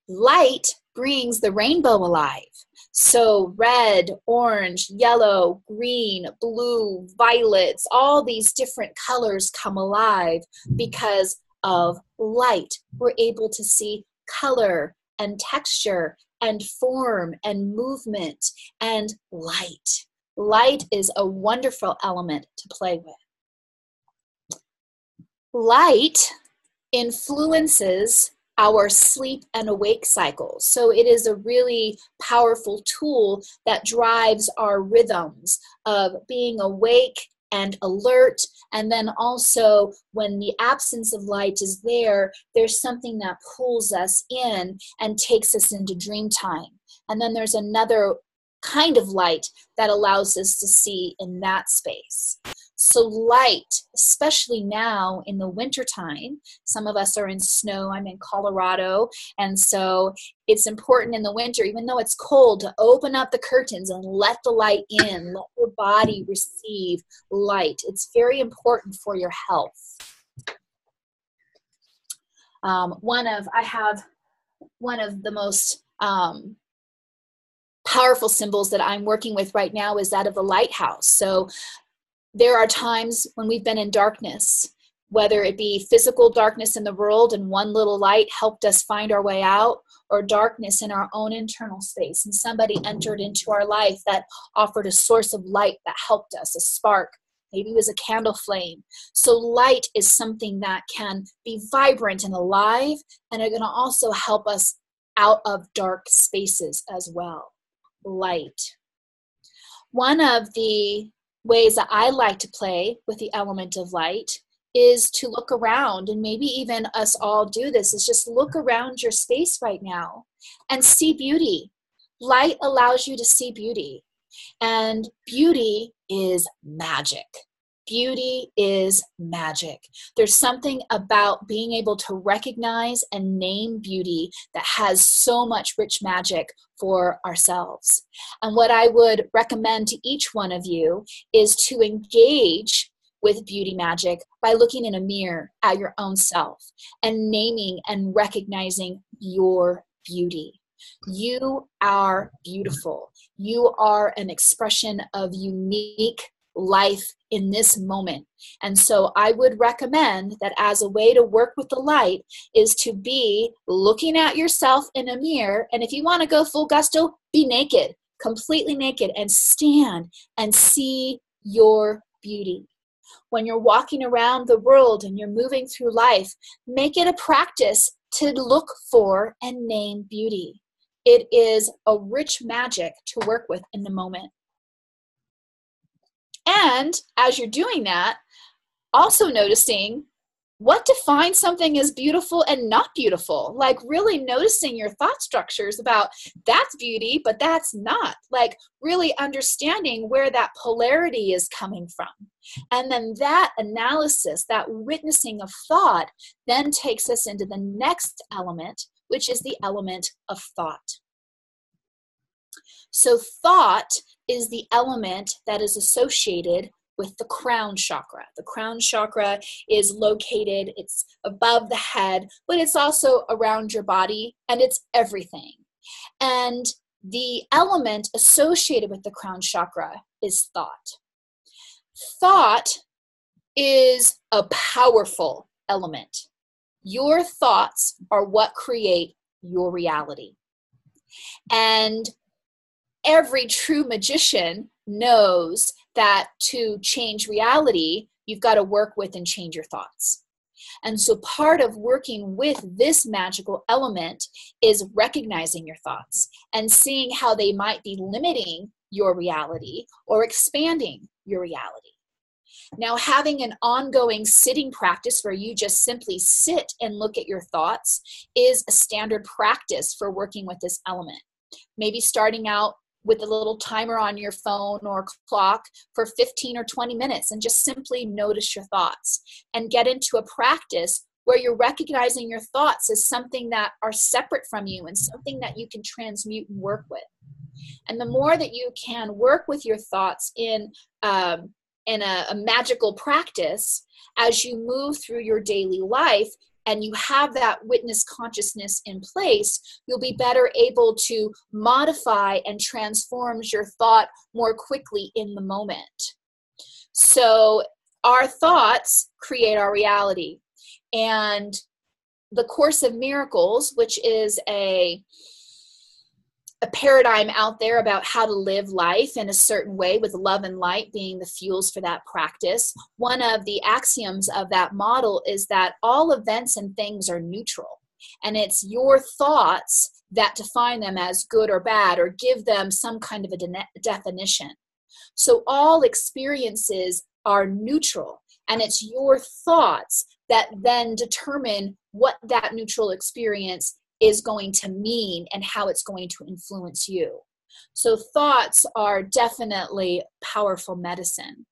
Light brings the rainbow alive. So red, orange, yellow, green, blue, violets, all these different colors come alive because of light. We're able to see color and texture and form and movement and light. Light is a wonderful element to play with. Light influences our sleep and awake cycles. So it is a really powerful tool that drives our rhythms of being awake and alert. And then also when the absence of light is there, there's something that pulls us in and takes us into dream time. And then there's another kind of light that allows us to see in that space. So light, especially now in the wintertime, some of us are in snow, I'm in Colorado, and so it's important in the winter, even though it's cold, to open up the curtains and let the light in, let your body receive light. It's very important for your health. I have one of the most powerful symbols that I'm working with right now is that of the lighthouse. So there are times when we've been in darkness, whether it be physical darkness in the world and one little light helped us find our way out, or darkness in our own internal space and somebody entered into our life that offered a source of light that helped us, a spark. Maybe it was a candle flame. So light is something that can be vibrant and alive, and are going to also help us out of dark spaces as well. Light. One of the ways that I like to play with the element of light is to look around, and maybe even us all do this, is just look around your space right now and see beauty. Light allows you to see beauty, and beauty is magic. Beauty is magic. There's something about being able to recognize and name beauty that has so much rich magic for ourselves. And what I would recommend to each one of you is to engage with beauty magic by looking in a mirror at your own self and naming and recognizing your beauty. You are beautiful. You are an expression of unique life in this moment. And so I would recommend that as a way to work with the light is to be looking at yourself in a mirror, and if you want to go full gusto, be naked, completely naked, and stand and see your beauty. When you're walking around the world and you're moving through life, make it a practice to look for and name beauty. It is a rich magic to work with in the moment. And as you're doing that, also noticing what defines something as beautiful and not beautiful. Like really noticing your thought structures about that's beauty, but that's not. Like really understanding where that polarity is coming from. And then that analysis, that witnessing of thought, then takes us into the next element, which is the element of thought. So thought is the element that is associated with the crown chakra. The crown chakra is located, it's above the head, but it's also around your body, and it's everything. And the element associated with the crown chakra is thought. Thought is a powerful element. Your thoughts are what create your reality. And every true magician knows that to change reality, you've got to work with and change your thoughts. And so part of working with this magical element is recognizing your thoughts and seeing how they might be limiting your reality or expanding your reality. Now, having an ongoing sitting practice where you just simply sit and look at your thoughts is a standard practice for working with this element. Maybe starting out with a little timer on your phone or clock for 15 or 20 minutes and just simply notice your thoughts and get into a practice where you're recognizing your thoughts as something that are separate from you and something that you can transmute and work with. And the more that you can work with your thoughts in a magical practice as you move through your daily life, and you have that witness consciousness in place, you'll be better able to modify and transform your thought more quickly in the moment. So our thoughts create our reality. And the Course of Miracles, which is a paradigm out there about how to live life in a certain way with love and light being the fuels for that practice. One of the axioms of that model is that all events and things are neutral, and it's your thoughts that define them as good or bad or give them some kind of a definition. So all experiences are neutral, and it's your thoughts that then determine what that neutral experience is going to mean and how it's going to influence you. So thoughts are definitely powerful medicine.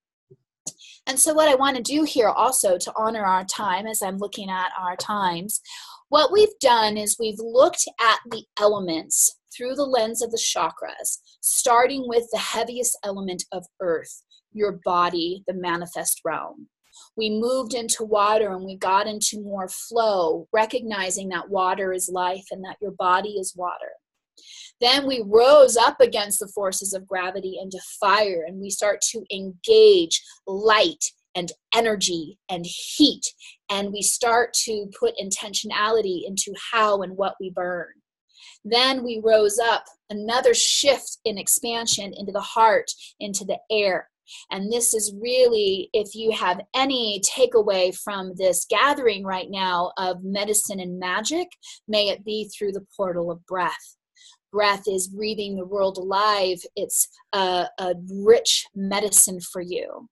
And so what I want to do here also to honor our time, as I'm looking at our times, what we've done is we've looked at the elements through the lens of the chakras, starting with the heaviest element of earth, your body, the manifest realm. We moved into water and we got into more flow, recognizing that water is life and that your body is water. Then we rose up against the forces of gravity into fire, and we start to engage light and energy and heat, and we start to put intentionality into how and what we burn. Then we rose up, another shift in expansion into the heart, into the air. And this is really, if you have any takeaway from this gathering right now of medicine and magic, may it be through the portal of breath. Breath is breathing the world alive. It's a rich medicine for you.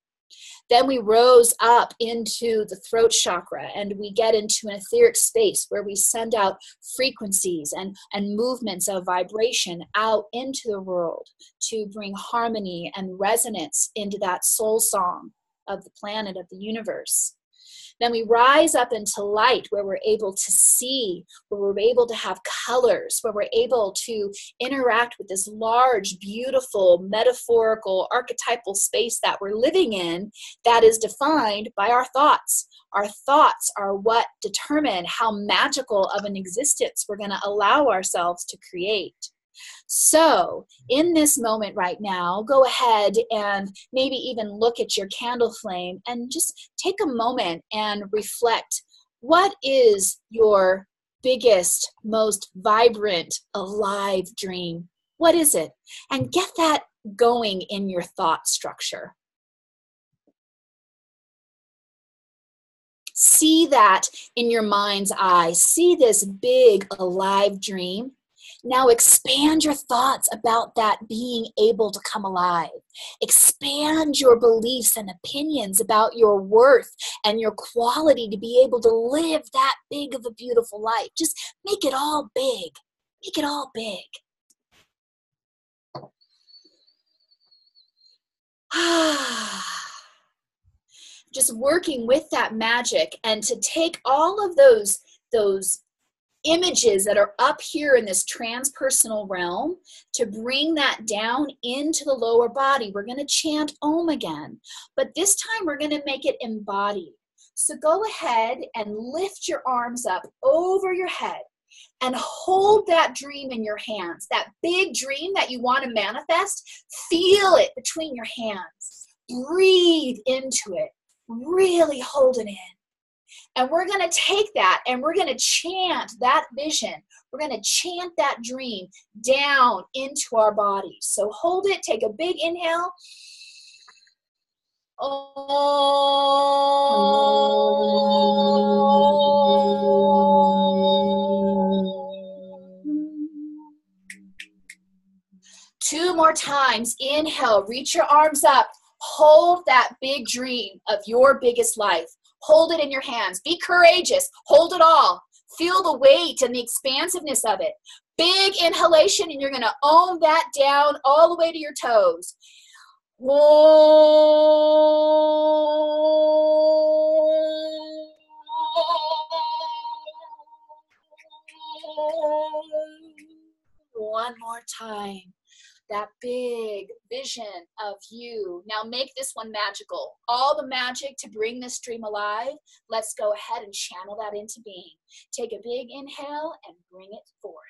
Then we rose up into the throat chakra, and we get into an etheric space where we send out frequencies and movements of vibration out into the world to bring harmony and resonance into that soul song of the planet, of the universe. Then we rise up into light, where we're able to see, where we're able to have colors, where we're able to interact with this large, beautiful, metaphorical, archetypal space that we're living in that is defined by our thoughts. Our thoughts are what determine how magical of an existence we're going to allow ourselves to create. So in this moment right now, go ahead and maybe even look at your candle flame and just take a moment and reflect. What is your biggest, most vibrant, alive dream? What is it? And get that going in your thought structure. See that in your mind's eye. See this big, alive dream. Now expand your thoughts about that being able to come alive. Expand your beliefs and opinions about your worth and your quality to be able to live that big of a beautiful life. Just make it all big. Make it all big. Just working with that magic, and to take all of those images that are up here in this transpersonal realm, to bring that down into the lower body. We're going to chant Om again, but this time we're going to make it embodied. So go ahead and lift your arms up over your head and hold that dream in your hands, that big dream that you want to manifest. Feel it between your hands. Breathe into it. Really hold it in. And we're going to take that and we're going to chant that vision. We're going to chant that dream down into our bodies. So hold it. Take a big inhale. Two more times. Inhale. Reach your arms up. Hold that big dream of your biggest life. Hold it in your hands. Be courageous. Hold it all. Feel the weight and the expansiveness of it. Big inhalation, and you're going to own that down all the way to your toes. One more time. That big vision of you. Now make this one magical. All the magic to bring this dream alive. Let's go ahead and channel that into being. Take a big inhale and bring it forth.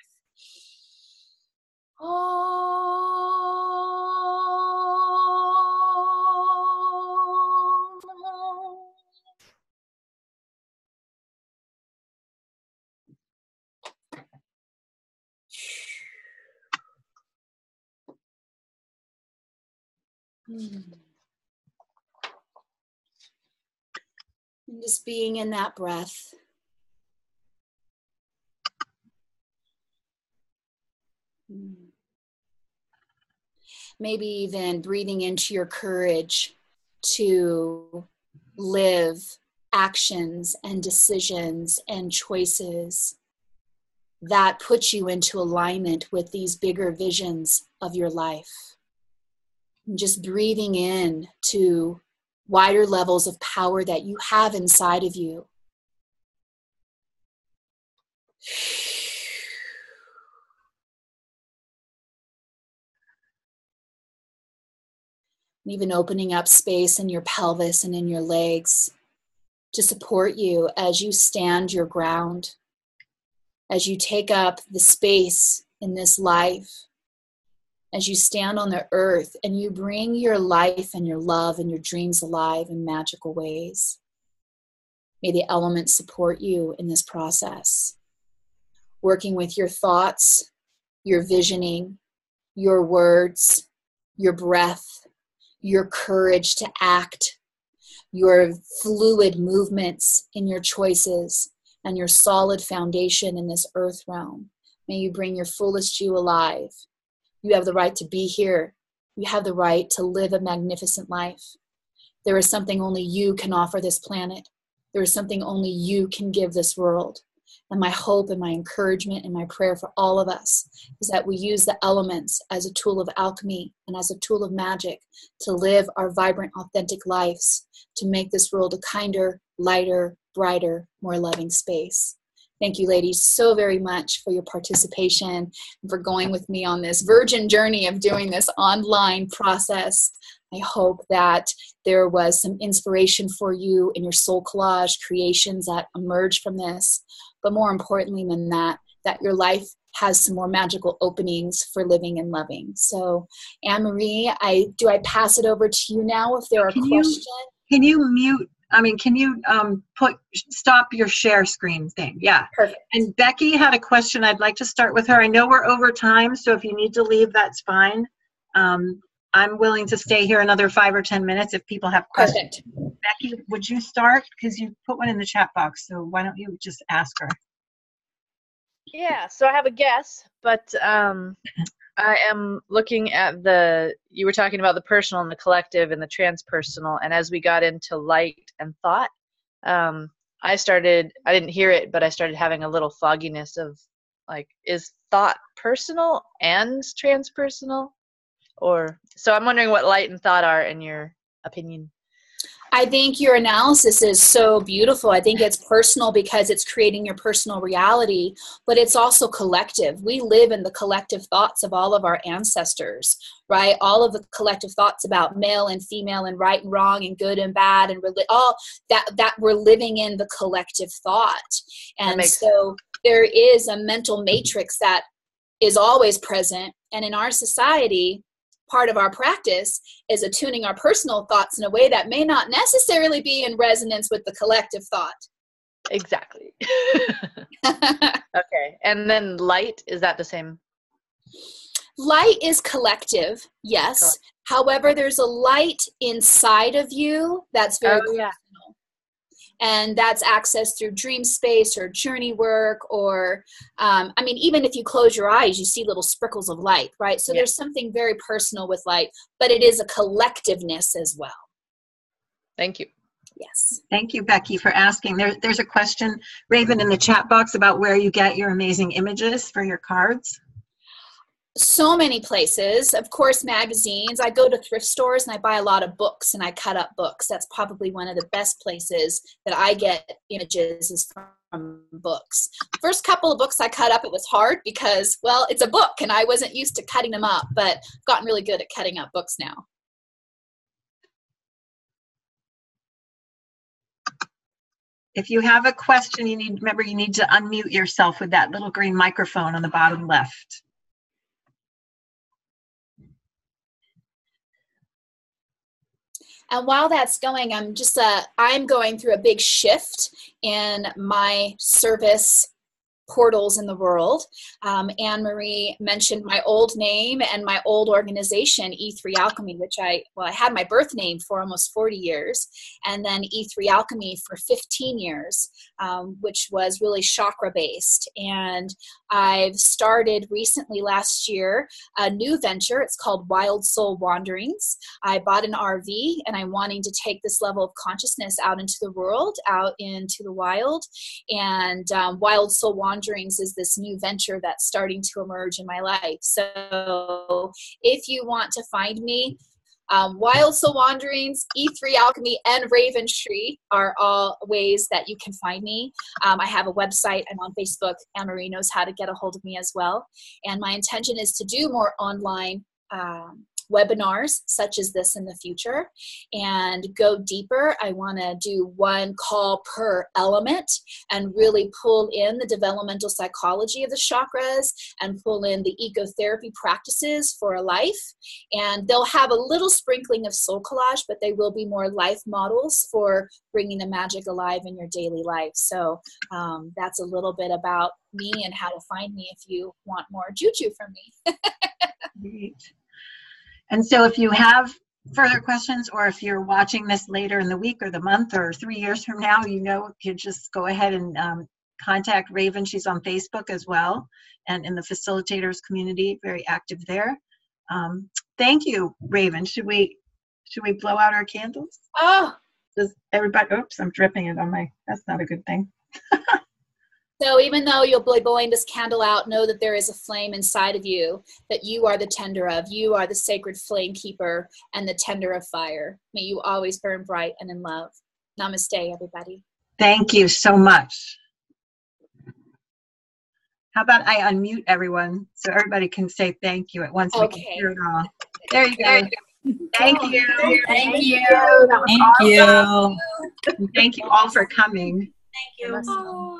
And just being in that breath. Maybe even breathing into your courage to live actions and decisions and choices that put you into alignment with these bigger visions of your life. And just breathing in to wider levels of power that you have inside of you. And even opening up space in your pelvis and in your legs to support you as you stand your ground, as you take up the space in this life, as you stand on the earth and you bring your life and your love and your dreams alive in magical ways. May the elements support you in this process, working with your thoughts, your visioning, your words, your breath, your courage to act, your fluid movements in your choices, and your solid foundation in this earth realm. May you bring your fullest you alive. You have the right to be here. You have the right to live a magnificent life. There is something only you can offer this planet. There is something only you can give this world. And my hope and my encouragement and my prayer for all of us is that we use the elements as a tool of alchemy and as a tool of magic to live our vibrant, authentic lives, to make this world a kinder, lighter, brighter, more loving space. Thank you, ladies, so very much for your participation and for going with me on this virgin journey of doing this online process. I hope that there was some inspiration for you in your soul collage creations that emerged from this. But more importantly than that, that your life has some more magical openings for living and loving. So, Anne-Marie, do I pass it over to you now if there are questions? Can you mute? Can you stop your share screen thing? Yeah. Perfect. And Becky had a question. I'd like to start with her. I know we're over time, so if you need to leave, that's fine. I'm willing to stay here another 5 or 10 minutes if people have questions. Perfect. Becky, would you start? Because you put one in the chat box, so why don't you just ask her? Yeah, so I have a guess, but I am looking at you were talking about the personal and the collective and the transpersonal, and as we got into light and thought, I didn't hear it, but I started having a little fogginess of, like, is thought personal and transpersonal? So I'm wondering what light and thought are in your opinion. I think your analysis is so beautiful. I think it's personal because it's creating your personal reality, but it's also collective. We live in the collective thoughts of all of our ancestors, right? All of the collective thoughts about male and female and right and wrong and good and bad and all that we're living in the collective thought. And so there is a mental matrix that is always present. And in our society, part of our practice is attuning our personal thoughts in a way that may not necessarily be in resonance with the collective thought. Exactly. Okay. And then light, is that the same? Light is collective, yes. Collective. However, there's a light inside of you that's very personal. And that's accessed through dream space or journey work or, even if you close your eyes, you see little sprinkles of light, right? So there's something very personal with light, but it is a collectiveness as well. Thank you. Yes. Thank you, Becky, for asking. There's a question, Raven, in the chat box about where you get your amazing images for your cards. So many places, of course, magazines. I go to thrift stores and I buy a lot of books and I cut up books. That's probably one of the best places that I get images is from books. First couple of books I cut up, it was hard because, well, it's a book and I wasn't used to cutting them up, but I've gotten really good at cutting up books now. If you have a question, remember you need to unmute yourself with that little green microphone on the bottom left. And while that's going, I'm going through a big shift in my service portals in the world. Anne-Marie mentioned my old name and my old organization, E3 Alchemy, which I had my birth name for almost 40 years, and then E3 Alchemy for 15 years, which was really chakra-based. And I've started recently last year a new venture. It's called Wild Soul Wanderings. I bought an RV, and I'm wanting to take this level of consciousness out into the world, out into the wild. And Wild Soul Wanderings is this new venture that's starting to emerge in my life. So if you want to find me, Wild Soul Wanderings, E3 Alchemy, and Raven Shree are all ways that you can find me. I have a website. I'm on Facebook. Anne-Marie knows how to get a hold of me as well. And my intention is to do more online webinars such as this in the future and go deeper. I want to do one call per element and really pull in the developmental psychology of the chakras and pull in the ecotherapy practices for a life. And they'll have a little sprinkling of soul collage, but they will be more life models for bringing the magic alive in your daily life. So that's a little bit about me and how to find me if you want more juju from me. Great. And so if you have further questions, or if you're watching this later in the week or the month or 3 years from now, you can just go ahead and contact Raven. She's on Facebook as well, and in the facilitators community, very active there. Thank you, Raven. Should we blow out our candles? Oh, Does everybody, oops, I'm dripping it on that's not a good thing. So even though you'll be blowing this candle out, know that there is a flame inside of you that you are the tender of. You are the sacred flame keeper and the tender of fire. May you always burn bright and in love. Namaste, everybody. Thank you so much. How about I unmute everyone so everybody can say thank you at once? Okay. We can hear it all. There you go. Thank you. Thank you. That was Thank awesome. you. And thank you all for coming. Thank you.